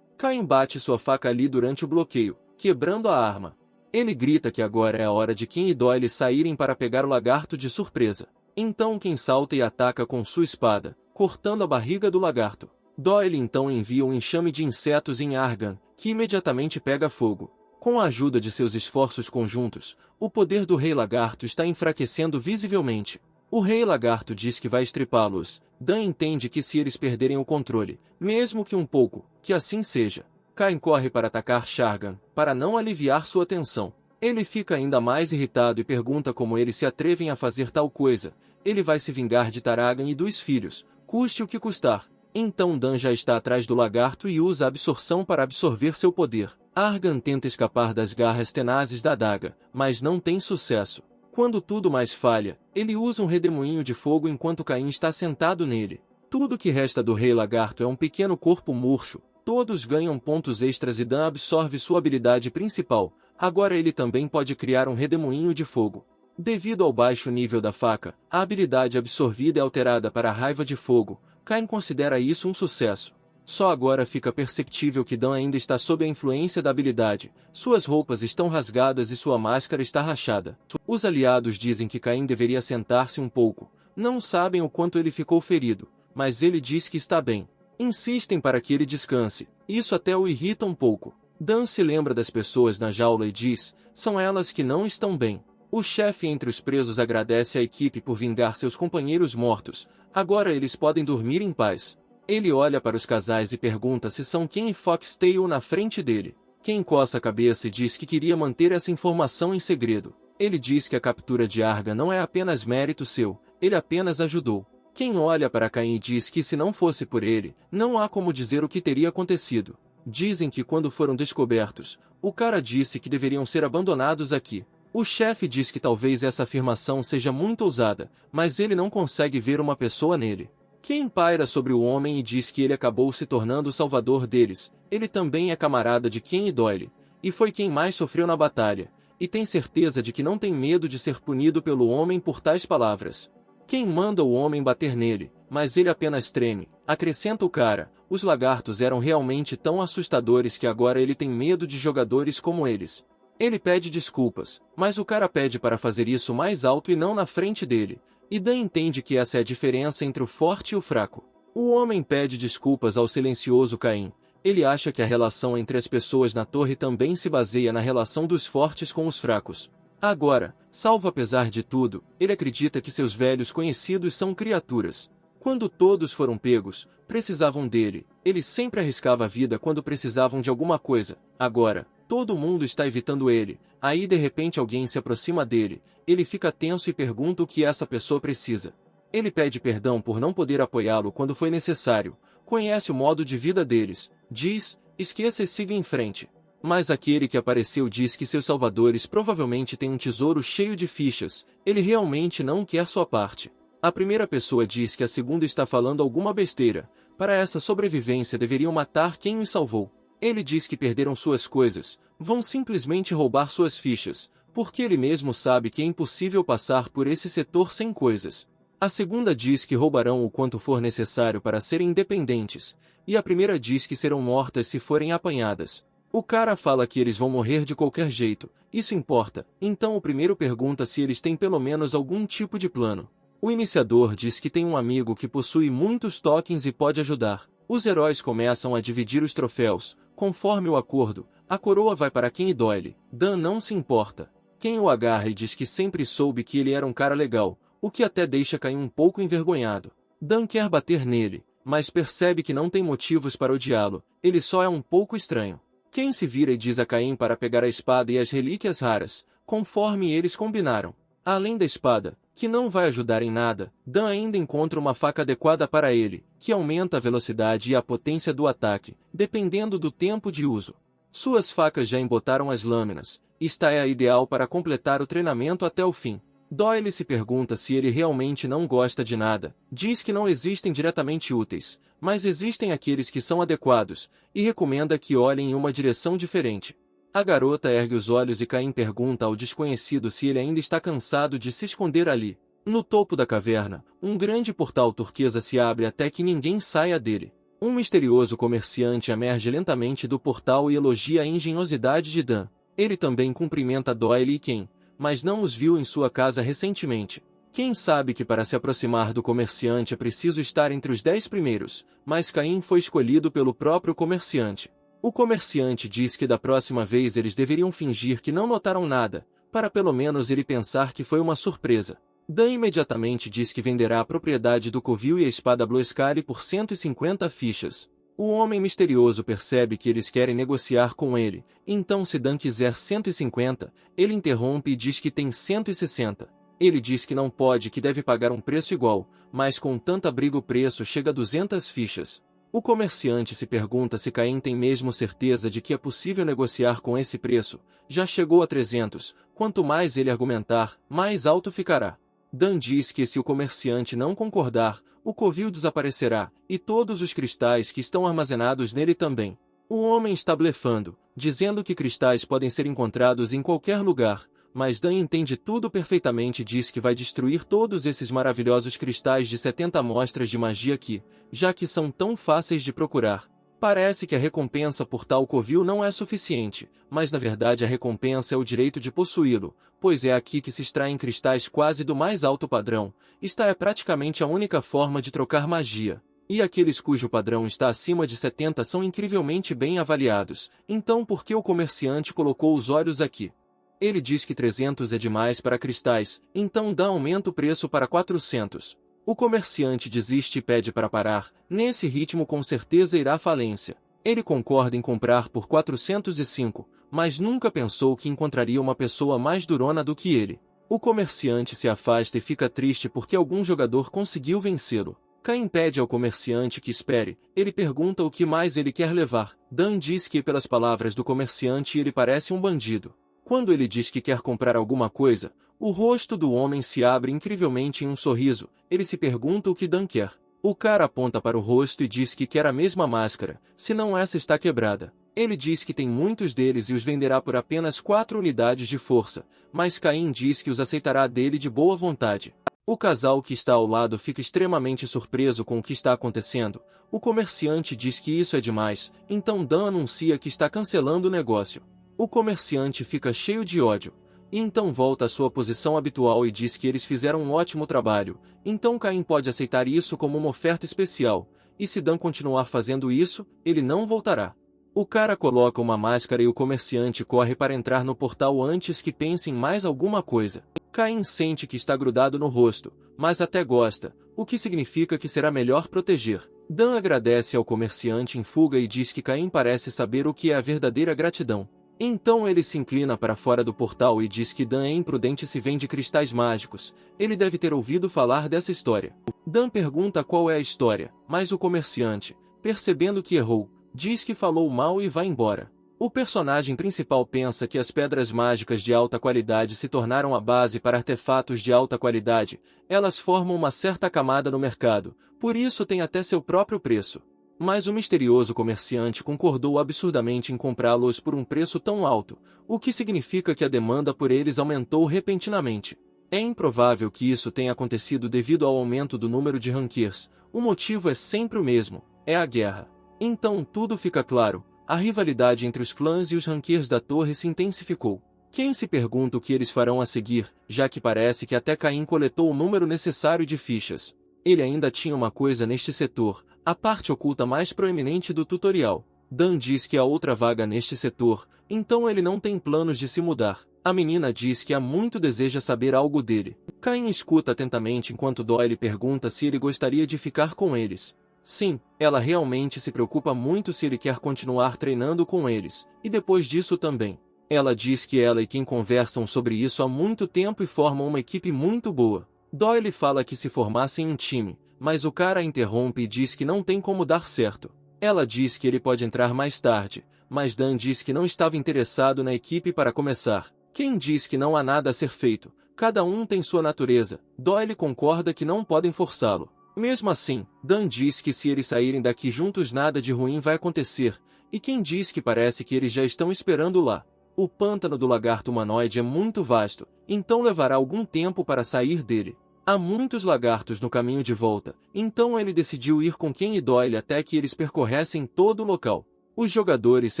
Cain bate sua faca ali durante o bloqueio, quebrando a arma. Ele grita que agora é a hora de Ken e Doyle saírem para pegar o lagarto de surpresa. Então Ken salta e ataca com sua espada, cortando a barriga do lagarto. Doyle então envia um enxame de insetos em Argan, que imediatamente pega fogo. Com a ajuda de seus esforços conjuntos, o poder do Rei Lagarto está enfraquecendo visivelmente. O Rei Lagarto diz que vai estripá-los. Dan entende que se eles perderem o controle, mesmo que um pouco, que assim seja. Cain corre para atacar Shargan, para não aliviar sua tensão. Ele fica ainda mais irritado e pergunta como eles se atrevem a fazer tal coisa. Ele vai se vingar de Taragan e dos filhos, custe o que custar. Então Dan já está atrás do lagarto e usa a absorção para absorver seu poder. Argan tenta escapar das garras tenazes da adaga, mas não tem sucesso. Quando tudo mais falha, ele usa um redemoinho de fogo enquanto Cain está sentado nele. Tudo que resta do Rei Lagarto é um pequeno corpo murcho. Todos ganham pontos extras e Dan absorve sua habilidade principal. Agora ele também pode criar um redemoinho de fogo. Devido ao baixo nível da faca, a habilidade absorvida é alterada para a raiva de fogo. Cain considera isso um sucesso. Só agora fica perceptível que Dan ainda está sob a influência da habilidade. Suas roupas estão rasgadas e sua máscara está rachada. Os aliados dizem que Cain deveria sentar-se um pouco. Não sabem o quanto ele ficou ferido, mas ele diz que está bem. Insistem para que ele descanse. Isso até o irrita um pouco. Dan se lembra das pessoas na jaula e diz, são elas que não estão bem. O chefe entre os presos agradece à equipe por vingar seus companheiros mortos. Agora eles podem dormir em paz. Ele olha para os casais e pergunta se são Ken e Foxtail na frente dele. Ken coça a cabeça e diz que queria manter essa informação em segredo. Ele diz que a captura de Arga não é apenas mérito seu, ele apenas ajudou. Ken olha para Cain e diz que se não fosse por ele, não há como dizer o que teria acontecido. Dizem que quando foram descobertos, o cara disse que deveriam ser abandonados aqui. O chefe diz que talvez essa afirmação seja muito ousada, mas ele não consegue ver uma pessoa nele. Ken paira sobre o homem e diz que ele acabou se tornando o salvador deles. Ele também é camarada de Ken e Doyle, e foi quem mais sofreu na batalha, e tem certeza de que não tem medo de ser punido pelo homem por tais palavras. Ken manda o homem bater nele, mas ele apenas treme. Acrescenta o cara, os lagartos eram realmente tão assustadores que agora ele tem medo de jogadores como eles. Ele pede desculpas, mas o cara pede para fazer isso mais alto e não na frente dele. E Dan entende que essa é a diferença entre o forte e o fraco. O homem pede desculpas ao silencioso Cain. Ele acha que a relação entre as pessoas na torre também se baseia na relação dos fortes com os fracos. Agora, salvo apesar de tudo, ele acredita que seus velhos conhecidos são criaturas. Quando todos foram pegos, precisavam dele. Ele sempre arriscava a vida quando precisavam de alguma coisa. Agora, todo mundo está evitando ele. Aí de repente alguém se aproxima dele. Ele fica tenso e pergunta o que essa pessoa precisa. Ele pede perdão por não poder apoiá-lo quando foi necessário. Conhece o modo de vida deles. Diz, esqueça e siga em frente. Mas aquele que apareceu diz que seus salvadores provavelmente têm um tesouro cheio de fichas. Ele realmente não quer sua parte. A primeira pessoa diz que a segunda está falando alguma besteira. Para essa sobrevivência deveriam matar quem os salvou. Ele diz que perderam suas coisas, vão simplesmente roubar suas fichas, porque ele mesmo sabe que é impossível passar por esse setor sem coisas. A segunda diz que roubarão o quanto for necessário para serem independentes, e a primeira diz que serão mortas se forem apanhadas. O cara fala que eles vão morrer de qualquer jeito, isso importa, então o primeiro pergunta se eles têm pelo menos algum tipo de plano. O iniciador diz que tem um amigo que possui muitos tokens e pode ajudar. Os heróis começam a dividir os troféus. Conforme o acordo, a coroa vai para Ken e Doyle. Dan não se importa. Ken o agarra e diz que sempre soube que ele era um cara legal, o que até deixa Caim um pouco envergonhado. Dan quer bater nele, mas percebe que não tem motivos para odiá-lo, ele só é um pouco estranho. Ken se vira e diz a Caim para pegar a espada e as relíquias raras, conforme eles combinaram. Além da espada, que não vai ajudar em nada, Dan ainda encontra uma faca adequada para ele, que aumenta a velocidade e a potência do ataque, dependendo do tempo de uso. Suas facas já embotaram as lâminas, esta é a ideal para completar o treinamento até o fim. Doyle se pergunta se ele realmente não gosta de nada, diz que não existem diretamente úteis, mas existem aqueles que são adequados, e recomenda que olhem em uma direção diferente. A garota ergue os olhos e Caim pergunta ao desconhecido se ele ainda está cansado de se esconder ali. No topo da caverna, um grande portal turquesa se abre até que ninguém saia dele. Um misterioso comerciante emerge lentamente do portal e elogia a engenhosidade de Dan. Ele também cumprimenta Doyle e Ken, mas não os viu em sua casa recentemente. Ken sabe que para se aproximar do comerciante é preciso estar entre os 10 primeiros, mas Caim foi escolhido pelo próprio comerciante. O comerciante diz que da próxima vez eles deveriam fingir que não notaram nada, para pelo menos ele pensar que foi uma surpresa. Dan imediatamente diz que venderá a propriedade do covil e a espada Bloescale por 150 fichas. O homem misterioso percebe que eles querem negociar com ele, então se Dan quiser 150, ele interrompe e diz que tem 160. Ele diz que não pode e que deve pagar um preço igual, mas com tanta briga o preço chega a 200 fichas. O comerciante se pergunta se Caim tem mesmo certeza de que é possível negociar com esse preço. Já chegou a 300, quanto mais ele argumentar, mais alto ficará. Dan diz que se o comerciante não concordar, o covil desaparecerá, e todos os cristais que estão armazenados nele também. O homem está blefando, dizendo que cristais podem ser encontrados em qualquer lugar, mas Dan entende tudo perfeitamente e diz que vai destruir todos esses maravilhosos cristais de 70 amostras de magia aqui, já que são tão fáceis de procurar. Parece que a recompensa por tal covil não é suficiente, mas na verdade a recompensa é o direito de possuí-lo, pois é aqui que se extraem cristais quase do mais alto padrão. Esta é praticamente a única forma de trocar magia. E aqueles cujo padrão está acima de 70 são incrivelmente bem avaliados, então por que o comerciante colocou os olhos aqui? Ele diz que 300 é demais para cristais, então Dan aumenta o preço para 400. O comerciante desiste e pede para parar, nesse ritmo com certeza irá à falência. Ele concorda em comprar por 405, mas nunca pensou que encontraria uma pessoa mais durona do que ele. O comerciante se afasta e fica triste porque algum jogador conseguiu vencê-lo. Caim pede ao comerciante que espere, ele pergunta o que mais ele quer levar. Dan diz que pelas palavras do comerciante ele parece um bandido. Quando ele diz que quer comprar alguma coisa, o rosto do homem se abre incrivelmente em um sorriso. Ele se pergunta o que Dan quer. O cara aponta para o rosto e diz que quer a mesma máscara, senão essa está quebrada. Ele diz que tem muitos deles e os venderá por apenas 4 unidades de força, mas Caim diz que os aceitará dele de boa vontade. O casal que está ao lado fica extremamente surpreso com o que está acontecendo. O comerciante diz que isso é demais, então Dan anuncia que está cancelando o negócio. O comerciante fica cheio de ódio, e então volta à sua posição habitual e diz que eles fizeram um ótimo trabalho, então Caim pode aceitar isso como uma oferta especial, e se Dan continuar fazendo isso, ele não voltará. O cara coloca uma máscara e o comerciante corre para entrar no portal antes que pense em mais alguma coisa. Caim sente que está grudado no rosto, mas até gosta, o que significa que será melhor proteger. Dan agradece ao comerciante em fuga e diz que Caim parece saber o que é a verdadeira gratidão. Então ele se inclina para fora do portal e diz que Dan é imprudente se vende cristais mágicos. Ele deve ter ouvido falar dessa história. Dan pergunta qual é a história, mas o comerciante, percebendo que errou, diz que falou mal e vai embora. O personagem principal pensa que as pedras mágicas de alta qualidade se tornaram a base para artefatos de alta qualidade. Elas formam uma certa camada no mercado, por isso tem até seu próprio preço. Mas o misterioso comerciante concordou absurdamente em comprá-los por um preço tão alto, o que significa que a demanda por eles aumentou repentinamente. É improvável que isso tenha acontecido devido ao aumento do número de rankers. O motivo é sempre o mesmo, é a guerra. Então tudo fica claro, a rivalidade entre os clãs e os rankers da torre se intensificou. Quem se pergunta o que eles farão a seguir, já que parece que até Caim coletou o número necessário de fichas. Ele ainda tinha uma coisa neste setor, a parte oculta mais proeminente do tutorial. Dan diz que há outra vaga neste setor, então ele não tem planos de se mudar. A menina diz que há muito deseja saber algo dele. Cain escuta atentamente enquanto Doyle pergunta se ele gostaria de ficar com eles. Sim, ela realmente se preocupa muito se ele quer continuar treinando com eles, e depois disso também. Ela diz que ela e Kim conversam sobre isso há muito tempo e formam uma equipe muito boa. Doyle fala que se formassem um time, mas o cara a interrompe e diz que não tem como dar certo. Ela diz que ele pode entrar mais tarde, mas Dan diz que não estava interessado na equipe para começar. Kim diz que não há nada a ser feito, cada um tem sua natureza. Doyle concorda que não podem forçá-lo. Mesmo assim, Dan diz que se eles saírem daqui juntos nada de ruim vai acontecer, e Kim diz que parece que eles já estão esperando lá. O pântano do lagarto humanoide é muito vasto, então levará algum tempo para sair dele. Há muitos lagartos no caminho de volta, então ele decidiu ir com Ken e Doyle até que eles percorressem todo o local. Os jogadores se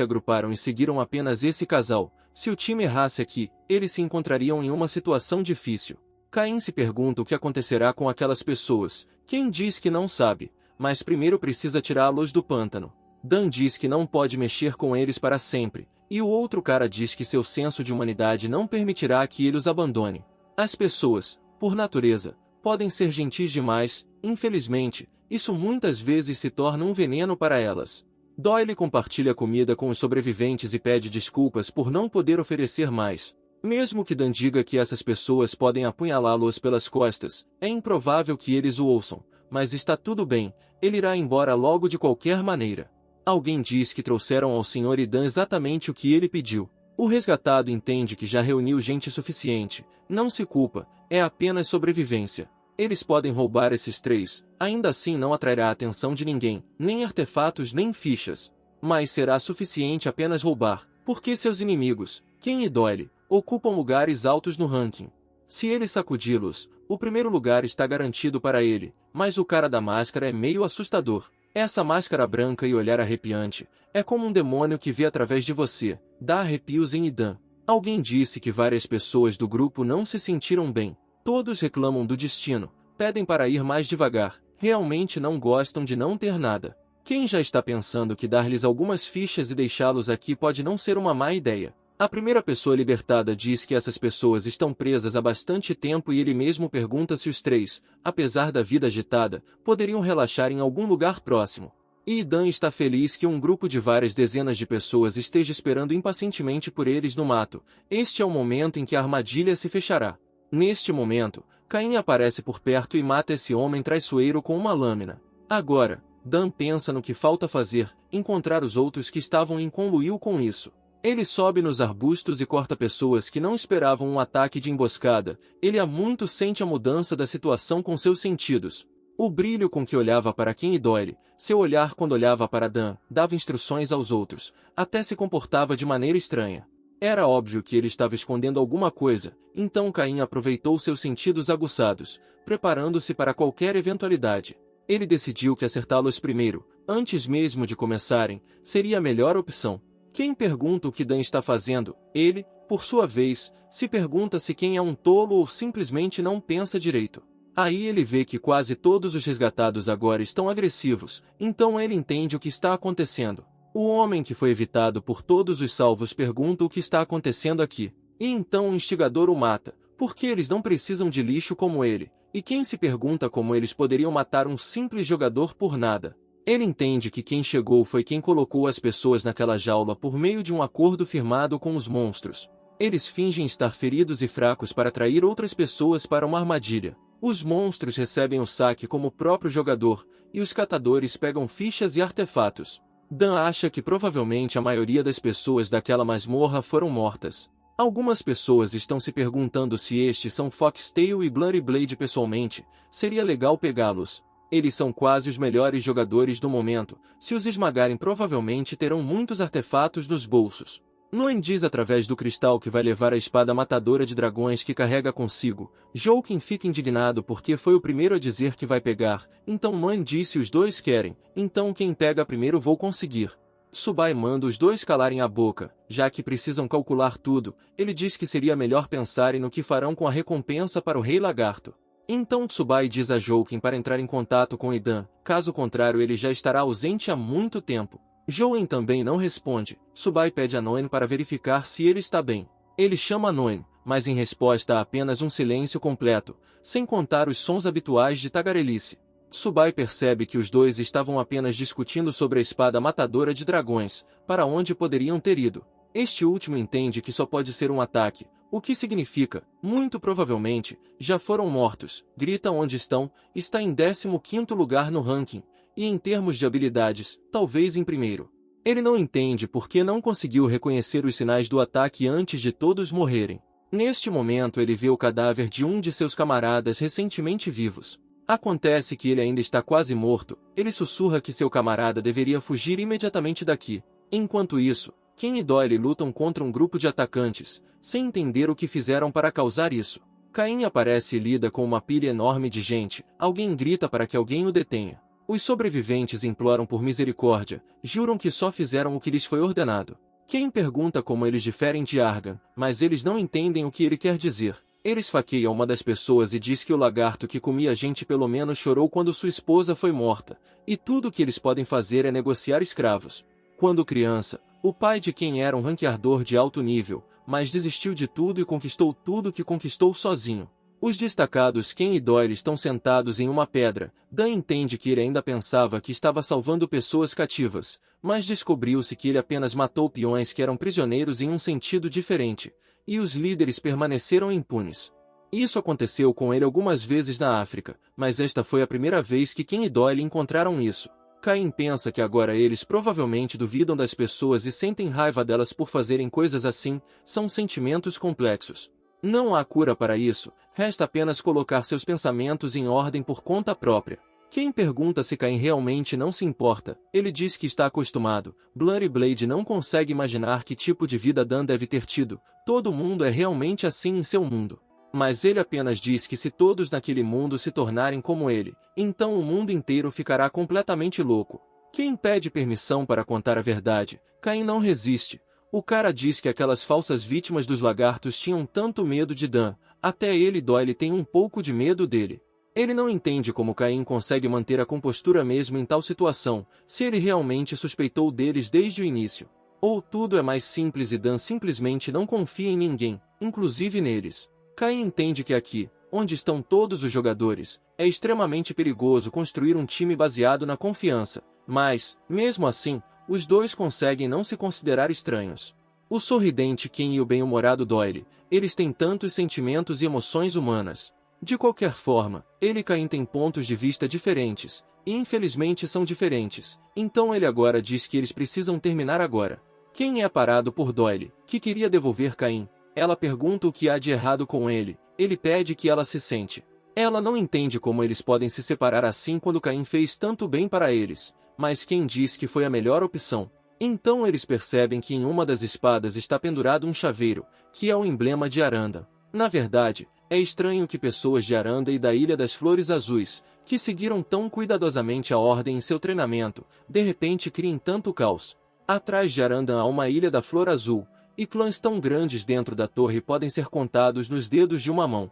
agruparam e seguiram apenas esse casal. Se o time errasse aqui, eles se encontrariam em uma situação difícil. Cain se pergunta o que acontecerá com aquelas pessoas. Ken diz que não sabe, mas primeiro precisa tirá-los do pântano. Dan diz que não pode mexer com eles para sempre, e o outro cara diz que seu senso de humanidade não permitirá que ele os abandone. As pessoas, por natureza, podem ser gentis demais, infelizmente, isso muitas vezes se torna um veneno para elas. Doyle compartilha comida com os sobreviventes e pede desculpas por não poder oferecer mais. Mesmo que Dan diga que essas pessoas podem apunhalá-los pelas costas, é improvável que eles o ouçam, mas está tudo bem, ele irá embora logo de qualquer maneira. Alguém diz que trouxeram ao Sr. Dan exatamente o que ele pediu. O resgatado entende que já reuniu gente suficiente, não se culpa, é apenas sobrevivência. Eles podem roubar esses três, ainda assim não atrairá a atenção de ninguém, nem artefatos nem fichas. Mas será suficiente apenas roubar, porque seus inimigos, Ken e Doyle, ocupam lugares altos no ranking. Se ele sacudi-los, o primeiro lugar está garantido para ele, mas o cara da máscara é meio assustador. Essa máscara branca e olhar arrepiante, é como um demônio que vê através de você, dá arrepios em Dan. Alguém disse que várias pessoas do grupo não se sentiram bem. Todos reclamam do destino, pedem para ir mais devagar, realmente não gostam de não ter nada. Quem já está pensando que dar-lhes algumas fichas e deixá-los aqui pode não ser uma má ideia? A primeira pessoa libertada diz que essas pessoas estão presas há bastante tempo e ele mesmo pergunta se os três, apesar da vida agitada, poderiam relaxar em algum lugar próximo. E Dan está feliz que um grupo de várias dezenas de pessoas esteja esperando impacientemente por eles no mato. Este é o momento em que a armadilha se fechará. Neste momento, Cain aparece por perto e mata esse homem traiçoeiro com uma lâmina. Agora, Dan pensa no que falta fazer, encontrar os outros que estavam em conluio com isso. Ele sobe nos arbustos e corta pessoas que não esperavam um ataque de emboscada. Ele há muito sente a mudança da situação com seus sentidos. O brilho com que olhava para Ken e Doyle, seu olhar quando olhava para Dan, dava instruções aos outros, até se comportava de maneira estranha. Era óbvio que ele estava escondendo alguma coisa, então Cain aproveitou seus sentidos aguçados, preparando-se para qualquer eventualidade. Ele decidiu que acertá-los primeiro, antes mesmo de começarem, seria a melhor opção. Quem pergunta o que Dan está fazendo, ele, por sua vez, se pergunta se quem é um tolo ou simplesmente não pensa direito. Aí ele vê que quase todos os resgatados agora estão agressivos, então ele entende o que está acontecendo. O homem que foi evitado por todos os salvos pergunta o que está acontecendo aqui. E então o instigador o mata, porque eles não precisam de lixo como ele. E quem se pergunta como eles poderiam matar um simples jogador por nada. Ele entende que quem chegou foi quem colocou as pessoas naquela jaula por meio de um acordo firmado com os monstros. Eles fingem estar feridos e fracos para atrair outras pessoas para uma armadilha. Os monstros recebem o saque como o próprio jogador, e os catadores pegam fichas e artefatos. Dan acha que provavelmente a maioria das pessoas daquela masmorra foram mortas. Algumas pessoas estão se perguntando se estes são Foxtail e Bloody Blade pessoalmente, seria legal pegá-los. Eles são quase os melhores jogadores do momento, se os esmagarem provavelmente terão muitos artefatos nos bolsos. Noen diz através do cristal que vai levar a espada matadora de dragões que carrega consigo. Joukin fica indignado porque foi o primeiro a dizer que vai pegar, então Noen diz se os dois querem, então quem pega primeiro vou conseguir. Subai manda os dois calarem a boca, já que precisam calcular tudo, ele diz que seria melhor pensarem no que farão com a recompensa para o Rei Lagarto. Então Tsubai diz a Jouken para entrar em contato com Idan, caso contrário ele já estará ausente há muito tempo. Joen também não responde. Tsubai pede a Noen para verificar se ele está bem. Ele chama a Noen, mas em resposta há apenas um silêncio completo, sem contar os sons habituais de tagarelice. Tsubai percebe que os dois estavam apenas discutindo sobre a espada matadora de dragões, para onde poderiam ter ido. Este último entende que só pode ser um ataque, o que significa, muito provavelmente, já foram mortos. Grita onde estão, está em 15º lugar no ranking, e em termos de habilidades, talvez em primeiro. Ele não entende por que não conseguiu reconhecer os sinais do ataque antes de todos morrerem. Neste momento ele vê o cadáver de um de seus camaradas recentemente vivos. Acontece que ele ainda está quase morto, ele sussurra que seu camarada deveria fugir imediatamente daqui. Enquanto isso, Ken e Doyle lutam contra um grupo de atacantes, sem entender o que fizeram para causar isso. Caim aparece e lida com uma pilha enorme de gente, alguém grita para que alguém o detenha. Os sobreviventes imploram por misericórdia, juram que só fizeram o que lhes foi ordenado. Ken pergunta como eles diferem de Argan, mas eles não entendem o que ele quer dizer. Ele esfaqueia uma das pessoas e diz que o lagarto que comia gente pelo menos chorou quando sua esposa foi morta, e tudo o que eles podem fazer é negociar escravos. Quando criança, o pai de Ken era um ranqueador de alto nível, mas desistiu de tudo e conquistou tudo que conquistou sozinho. Os destacados Ken e Doyle estão sentados em uma pedra. Dan entende que ele ainda pensava que estava salvando pessoas cativas, mas descobriu-se que ele apenas matou peões que eram prisioneiros em um sentido diferente, e os líderes permaneceram impunes. Isso aconteceu com ele algumas vezes na África, mas esta foi a primeira vez que Ken e Doyle encontraram isso. Caim pensa que agora eles provavelmente duvidam das pessoas e sentem raiva delas por fazerem coisas assim, são sentimentos complexos. Não há cura para isso, resta apenas colocar seus pensamentos em ordem por conta própria. Quem pergunta se Caim realmente não se importa, ele diz que está acostumado. Bloody Blade não consegue imaginar que tipo de vida Dan deve ter tido, todo mundo é realmente assim em seu mundo. Mas ele apenas diz que se todos naquele mundo se tornarem como ele, então o mundo inteiro ficará completamente louco. Quem pede permissão para contar a verdade, Caim não resiste. O cara diz que aquelas falsas vítimas dos lagartos tinham tanto medo de Dan, até ele Doyle tem um pouco de medo dele. Ele não entende como Caim consegue manter a compostura mesmo em tal situação, se ele realmente suspeitou deles desde o início. Ou tudo é mais simples e Dan simplesmente não confia em ninguém, inclusive neles. Caim entende que aqui, onde estão todos os jogadores, é extremamente perigoso construir um time baseado na confiança, mas, mesmo assim, os dois conseguem não se considerar estranhos. O sorridente Ken e o bem-humorado Doyle, eles têm tantos sentimentos e emoções humanas. De qualquer forma, ele e Caim têm pontos de vista diferentes, e infelizmente são diferentes, então ele agora diz que eles precisam terminar agora. Ken é parado por Doyle, que queria devolver Caim. Ela pergunta o que há de errado com ele, ele pede que ela se sente. Ela não entende como eles podem se separar assim quando Caim fez tanto bem para eles, mas Ken diz que foi a melhor opção. Então eles percebem que em uma das espadas está pendurado um chaveiro, que é o emblema de Aranda. Na verdade, é estranho que pessoas de Aranda e da Ilha das Flores Azuis, que seguiram tão cuidadosamente a ordem em seu treinamento, de repente criem tanto caos. Atrás de Aranda há uma Ilha da Flor Azul, e clãs tão grandes dentro da torre podem ser contados nos dedos de uma mão.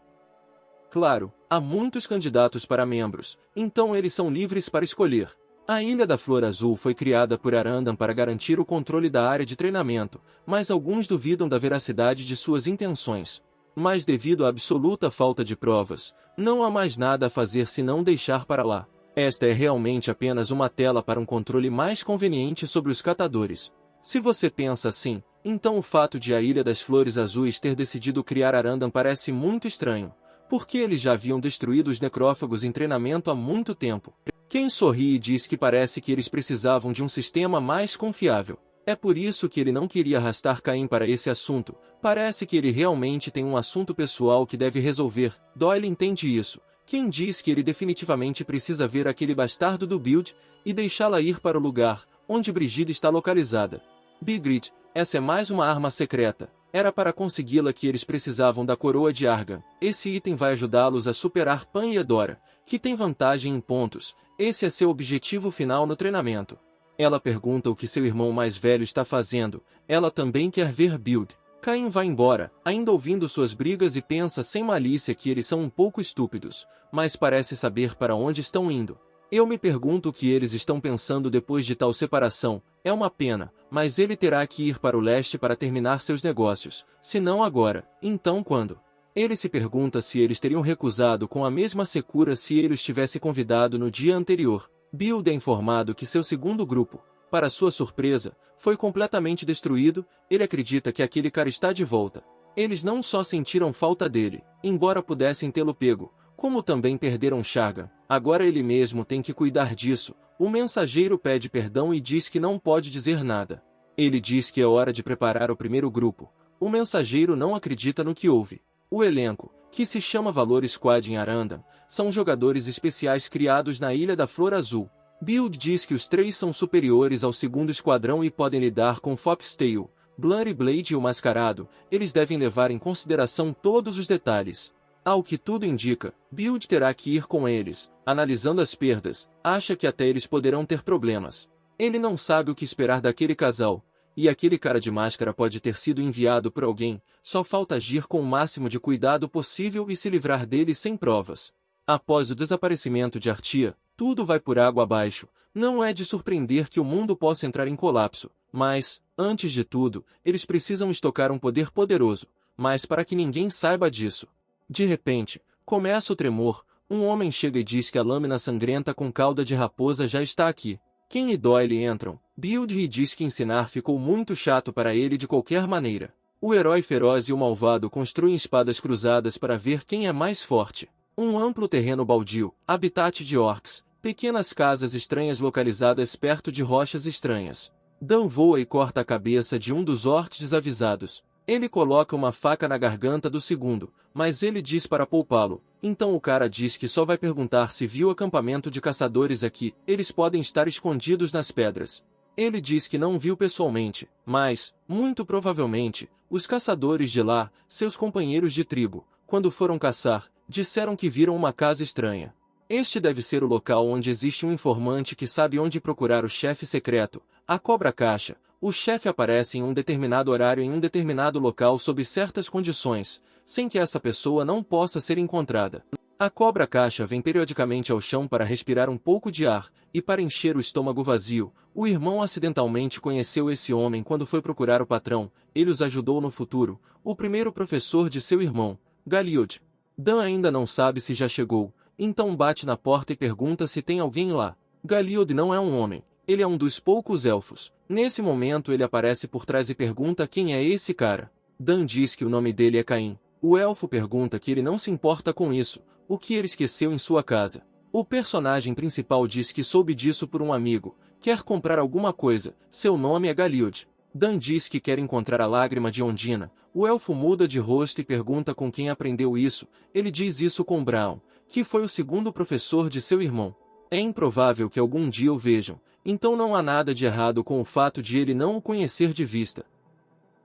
Claro, há muitos candidatos para membros, então eles são livres para escolher. A Ilha da Flor Azul foi criada por Arandan para garantir o controle da área de treinamento, mas alguns duvidam da veracidade de suas intenções. Mas devido à absoluta falta de provas, não há mais nada a fazer senão deixar para lá. Esta é realmente apenas uma tela para um controle mais conveniente sobre os catadores. Se você pensa assim, então o fato de a Ilha das Flores Azuis ter decidido criar Arandan parece muito estranho, porque eles já haviam destruído os necrófagos em treinamento há muito tempo. Quem sorri e diz que parece que eles precisavam de um sistema mais confiável. É por isso que ele não queria arrastar Caim para esse assunto, parece que ele realmente tem um assunto pessoal que deve resolver. Doyle entende isso. Quem diz que ele definitivamente precisa ver aquele bastardo do Build e deixá-la ir para o lugar onde Brigida está localizada. Bigrid, essa é mais uma arma secreta. Era para consegui-la que eles precisavam da coroa de Argan. Esse item vai ajudá-los a superar Pan e Edora, que tem vantagem em pontos. Esse é seu objetivo final no treinamento. Ela pergunta o que seu irmão mais velho está fazendo. Ela também quer ver Build. Caim vai embora, ainda ouvindo suas brigas e pensa sem malícia que eles são um pouco estúpidos, mas parece saber para onde estão indo. Eu me pergunto o que eles estão pensando depois de tal separação. É uma pena, mas ele terá que ir para o leste para terminar seus negócios, se não agora, então quando? Ele se pergunta se eles teriam recusado com a mesma secura se ele os tivesse convidado no dia anterior. Build é informado que seu segundo grupo, para sua surpresa, foi completamente destruído. Ele acredita que aquele cara está de volta. Eles não só sentiram falta dele, embora pudessem tê-lo pego, como também perderam Shargan. Agora ele mesmo tem que cuidar disso. O mensageiro pede perdão e diz que não pode dizer nada. Ele diz que é hora de preparar o primeiro grupo. O mensageiro não acredita no que ouve. O elenco, que se chama Valor Squad em Arandan, são jogadores especiais criados na Ilha da Flor Azul. Build diz que os 3 são superiores ao segundo esquadrão e podem lidar com Foxtail, Bloody Blade e o Mascarado. Eles devem levar em consideração todos os detalhes. Ao que tudo indica, Build terá que ir com eles. Analisando as perdas, acha que até eles poderão ter problemas. Ele não sabe o que esperar daquele casal, e aquele cara de máscara pode ter sido enviado por alguém. Só falta agir com o máximo de cuidado possível e se livrar dele sem provas. Após o desaparecimento de Artia, tudo vai por água abaixo. Não é de surpreender que o mundo possa entrar em colapso, mas, antes de tudo, eles precisam estocar um poder poderoso, mas para que ninguém saiba disso. De repente, começa o tremor. Um homem chega e diz que a lâmina sangrenta com cauda de raposa já está aqui. Ken e Doyle entram. Build diz que ensinar ficou muito chato para ele de qualquer maneira. O herói feroz e o malvado construem espadas cruzadas para ver quem é mais forte. Um amplo terreno baldio, habitat de orcs, pequenas casas estranhas localizadas perto de rochas estranhas. Dan voa e corta a cabeça de um dos orcs desavisados. Ele coloca uma faca na garganta do segundo, mas ele diz para poupá-lo. Então o cara diz que só vai perguntar se viu acampamento de caçadores aqui. Eles podem estar escondidos nas pedras. Ele diz que não viu pessoalmente, mas, muito provavelmente, os caçadores de lá, seus companheiros de tribo, quando foram caçar, disseram que viram uma casa estranha. Este deve ser o local onde existe um informante que sabe onde procurar o chefe secreto, a Cobra Caixa. O chefe aparece em um determinado horário em um determinado local sob certas condições, sem que essa pessoa não possa ser encontrada. A Cobra Caixa vem periodicamente ao chão para respirar um pouco de ar, e para encher o estômago vazio. O irmão acidentalmente conheceu esse homem quando foi procurar o patrão. Ele os ajudou no futuro, o primeiro professor de seu irmão, Galliod. Dan ainda não sabe se já chegou, então bate na porta e pergunta se tem alguém lá. Galliod não é um homem, ele é um dos poucos elfos. Nesse momento ele aparece por trás e pergunta quem é esse cara. Dan diz que o nome dele é Caim. O elfo pergunta que ele não se importa com isso, o que ele esqueceu em sua casa. O personagem principal diz que soube disso por um amigo, quer comprar alguma coisa, seu nome é Galliod. Dan diz que quer encontrar a lágrima de Ondina. O elfo muda de rosto e pergunta com quem aprendeu isso. Ele diz isso com Brown, que foi o segundo professor de seu irmão. É improvável que algum dia o vejam, então não há nada de errado com o fato de ele não o conhecer de vista.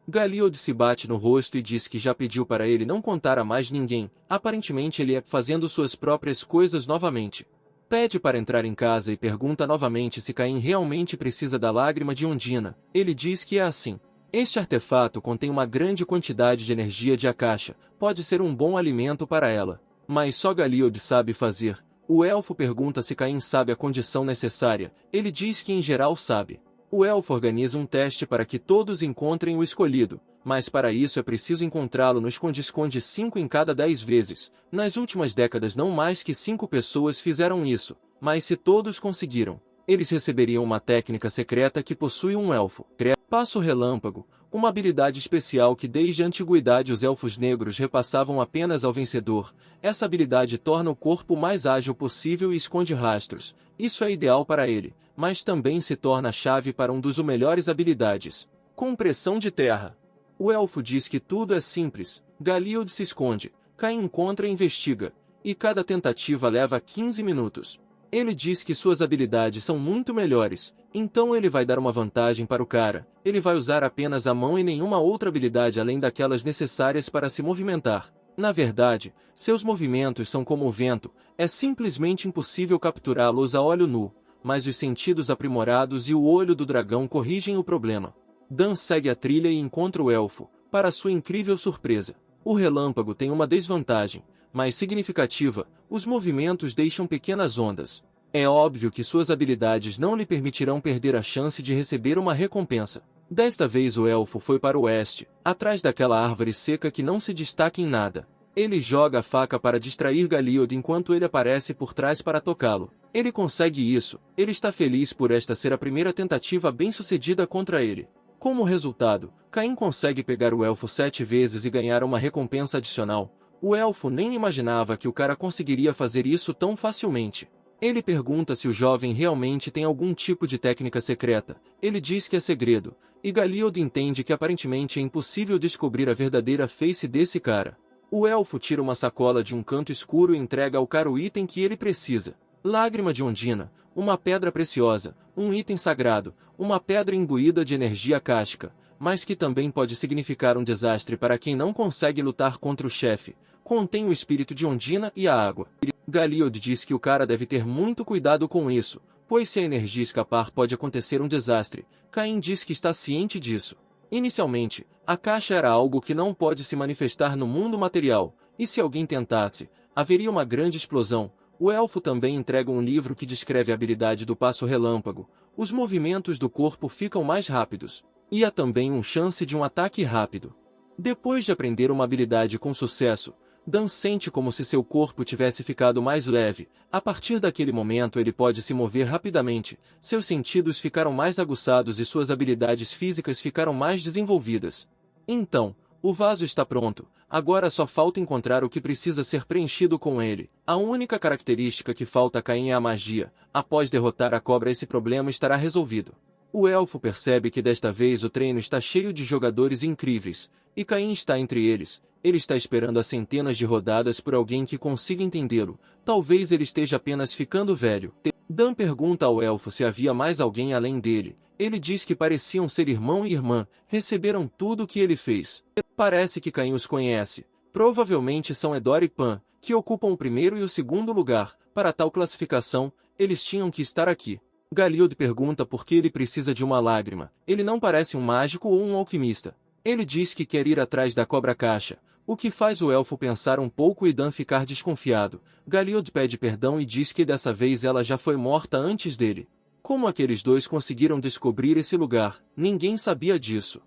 Galliod se bate no rosto e diz que já pediu para ele não contar a mais ninguém. Aparentemente ele é fazendo suas próprias coisas novamente. Pede para entrar em casa e pergunta novamente se Caim realmente precisa da lágrima de Ondina. Ele diz que é assim. Este artefato contém uma grande quantidade de energia de Akasha, pode ser um bom alimento para ela. Mas só Galliod sabe fazer. O elfo pergunta se Caim sabe a condição necessária. Ele diz que em geral sabe. O elfo organiza um teste para que todos encontrem o escolhido, mas para isso é preciso encontrá-lo no esconde-esconde 5 em cada 10 vezes. Nas últimas décadas não mais que 5 pessoas fizeram isso, mas se todos conseguiram, eles receberiam uma técnica secreta que possui um elfo. Passo relâmpago, uma habilidade especial que desde a antiguidade os elfos negros repassavam apenas ao vencedor. Essa habilidade torna o corpo o mais ágil possível e esconde rastros. Isso é ideal para ele, mas também se torna a chave para um dos melhores habilidades. Compressão de terra. O elfo diz que tudo é simples. Galliod se esconde, Caim encontra e investiga, e cada tentativa leva 15 minutos. Ele diz que suas habilidades são muito melhores, então ele vai dar uma vantagem para o cara. Ele vai usar apenas a mão e nenhuma outra habilidade além daquelas necessárias para se movimentar. Na verdade, seus movimentos são como o vento, é simplesmente impossível capturá-los a olho nu, mas os sentidos aprimorados e o olho do dragão corrigem o problema. Dan segue a trilha e encontra o elfo. Para sua incrível surpresa, o relâmpago tem uma desvantagem, mais significativa: os movimentos deixam pequenas ondas. É óbvio que suas habilidades não lhe permitirão perder a chance de receber uma recompensa. Desta vez o elfo foi para o oeste, atrás daquela árvore seca que não se destaca em nada. Ele joga a faca para distrair Galíod enquanto ele aparece por trás para tocá-lo. Ele consegue isso. Ele está feliz por esta ser a primeira tentativa bem-sucedida contra ele. Como resultado, Caim consegue pegar o elfo 7 vezes e ganhar uma recompensa adicional. O elfo nem imaginava que o cara conseguiria fazer isso tão facilmente. Ele pergunta se o jovem realmente tem algum tipo de técnica secreta. Ele diz que é segredo, e Galíod entende que aparentemente é impossível descobrir a verdadeira face desse cara. O elfo tira uma sacola de um canto escuro e entrega ao cara o item que ele precisa. Lágrima de Ondina, uma pedra preciosa, um item sagrado, uma pedra imbuída de energia cástica, mas que também pode significar um desastre para quem não consegue lutar contra o chefe. Contém o espírito de Ondina e a água. Galíod diz que o cara deve ter muito cuidado com isso, pois se a energia escapar pode acontecer um desastre. Caim diz que está ciente disso. Inicialmente, a caixa era algo que não pode se manifestar no mundo material, e se alguém tentasse, haveria uma grande explosão. O elfo também entrega um livro que descreve a habilidade do passo relâmpago. Os movimentos do corpo ficam mais rápidos, e há também uma chance de um ataque rápido. Depois de aprender uma habilidade com sucesso, Dan sente como se seu corpo tivesse ficado mais leve. A partir daquele momento ele pode se mover rapidamente, seus sentidos ficaram mais aguçados e suas habilidades físicas ficaram mais desenvolvidas. Então, o vaso está pronto, agora só falta encontrar o que precisa ser preenchido com ele. A única característica que falta a Caim é a magia. Após derrotar a cobra, esse problema estará resolvido. O elfo percebe que desta vez o treino está cheio de jogadores incríveis, e Caim está entre eles. Ele está esperando há centenas de rodadas por alguém que consiga entendê-lo. Talvez ele esteja apenas ficando velho. Dan pergunta ao elfo se havia mais alguém além dele. Ele diz que pareciam ser irmão e irmã, receberam tudo o que ele fez. Parece que Caim os conhece. Provavelmente são Edor e Pan, que ocupam o primeiro e o segundo lugar. Para tal classificação, eles tinham que estar aqui. Galíod pergunta por que ele precisa de uma lágrima. Ele não parece um mágico ou um alquimista. Ele diz que quer ir atrás da cobra-caixa, o que faz o elfo pensar um pouco e Dan ficar desconfiado. Galíod pede perdão e diz que dessa vez ela já foi morta antes dele. Como aqueles dois conseguiram descobrir esse lugar? Ninguém sabia disso.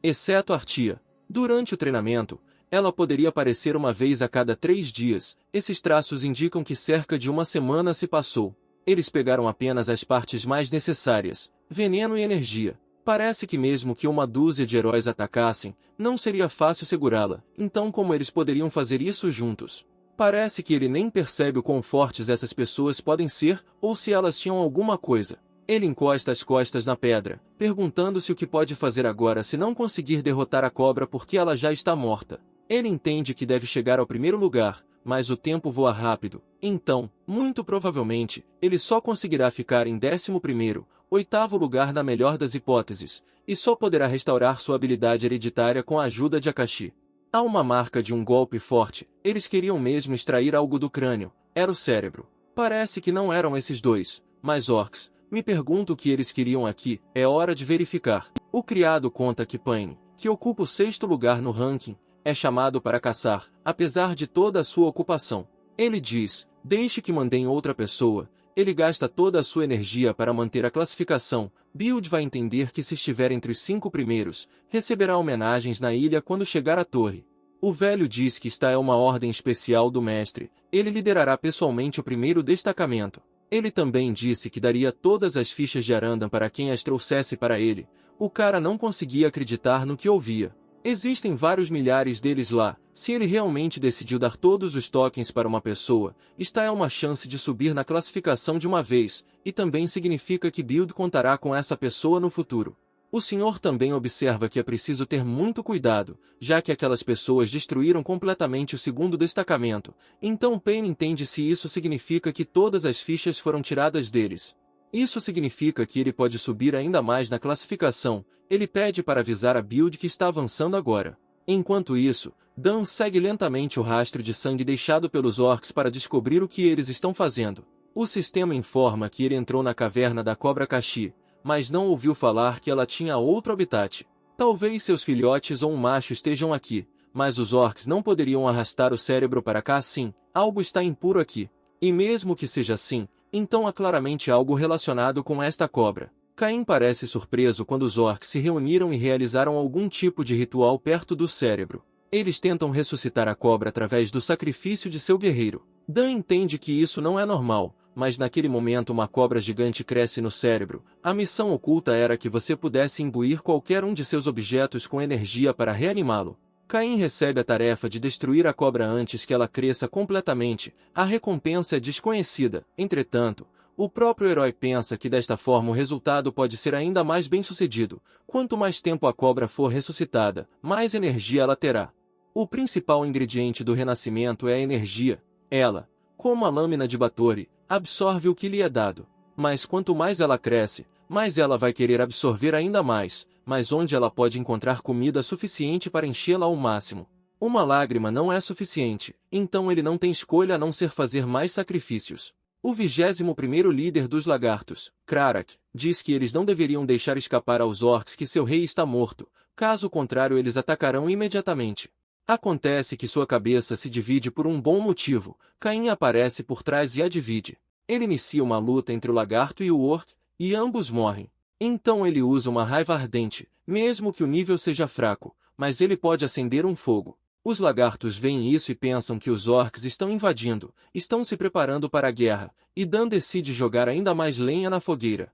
Exceto Artia. Durante o treinamento, ela poderia aparecer uma vez a cada 3 dias. Esses traços indicam que cerca de uma semana se passou. Eles pegaram apenas as partes mais necessárias, veneno e energia. Parece que mesmo que uma dúzia de heróis atacassem, não seria fácil segurá-la. Então como eles poderiam fazer isso juntos? Parece que ele nem percebe o quão fortes essas pessoas podem ser, ou se elas tinham alguma coisa. Ele encosta as costas na pedra, perguntando-se o que pode fazer agora se não conseguir derrotar a cobra porque ela já está morta. Ele entende que deve chegar ao primeiro lugar, mas o tempo voa rápido. Então, muito provavelmente, ele só conseguirá ficar em 11º, 8º lugar na melhor das hipóteses, e só poderá restaurar sua habilidade hereditária com a ajuda de Akashi. Há uma marca de um golpe forte. Eles queriam mesmo extrair algo do crânio. Era o cérebro. Parece que não eram esses dois, mas orcs. Me pergunto o que eles queriam aqui. É hora de verificar. O criado conta que Paine, que ocupa o 6º lugar no ranking, é chamado para caçar, apesar de toda a sua ocupação. Ele diz, deixe que mandem outra pessoa. Ele gasta toda a sua energia para manter a classificação. Build vai entender que se estiver entre os 5 primeiros, receberá homenagens na ilha quando chegar à torre. O velho diz que esta é uma ordem especial do mestre. Ele liderará pessoalmente o primeiro destacamento. Ele também disse que daria todas as fichas de Arandan para quem as trouxesse para ele. O cara não conseguia acreditar no que ouvia. Existem vários milhares deles lá. Se ele realmente decidiu dar todos os tokens para uma pessoa, esta é uma chance de subir na classificação de uma vez, e também significa que Build contará com essa pessoa no futuro. O senhor também observa que é preciso ter muito cuidado, já que aquelas pessoas destruíram completamente o segundo destacamento, então Paine entende se isso significa que todas as fichas foram tiradas deles. Isso significa que ele pode subir ainda mais na classificação. Ele pede para avisar a Build que está avançando agora. Enquanto isso, Dan segue lentamente o rastro de sangue deixado pelos orcs para descobrir o que eles estão fazendo. O sistema informa que ele entrou na caverna da Cobra Kashi, mas não ouviu falar que ela tinha outro habitat. Talvez seus filhotes ou um macho estejam aqui, mas os orcs não poderiam arrastar o cérebro para cá assim, algo está impuro aqui. E mesmo que seja assim, então há claramente algo relacionado com esta cobra. Caim parece surpreso quando os orcs se reuniram e realizaram algum tipo de ritual perto do cérebro. Eles tentam ressuscitar a cobra através do sacrifício de seu guerreiro. Dan entende que isso não é normal, mas naquele momento uma cobra gigante cresce no cérebro. A missão oculta era que você pudesse imbuir qualquer um de seus objetos com energia para reanimá-lo. Caim recebe a tarefa de destruir a cobra antes que ela cresça completamente. A recompensa é desconhecida. Entretanto, o próprio herói pensa que desta forma o resultado pode ser ainda mais bem-sucedido. Quanto mais tempo a cobra for ressuscitada, mais energia ela terá. O principal ingrediente do renascimento é a energia. Ela, como a lâmina de Báthory, absorve o que lhe é dado. Mas quanto mais ela cresce, mais ela vai querer absorver ainda mais, mas onde ela pode encontrar comida suficiente para enchê-la ao máximo? Uma lágrima não é suficiente, então ele não tem escolha a não ser fazer mais sacrifícios. O 21º líder dos lagartos, Crarak, diz que eles não deveriam deixar escapar aos orcs que seu rei está morto, caso contrário eles atacarão imediatamente. Acontece que sua cabeça se divide por um bom motivo. Caim aparece por trás e a divide. Ele inicia uma luta entre o lagarto e o orc, e ambos morrem. Então ele usa uma raiva ardente, mesmo que o nível seja fraco, mas ele pode acender um fogo. Os lagartos veem isso e pensam que os orcs estão invadindo, estão se preparando para a guerra, e Dan decide jogar ainda mais lenha na fogueira.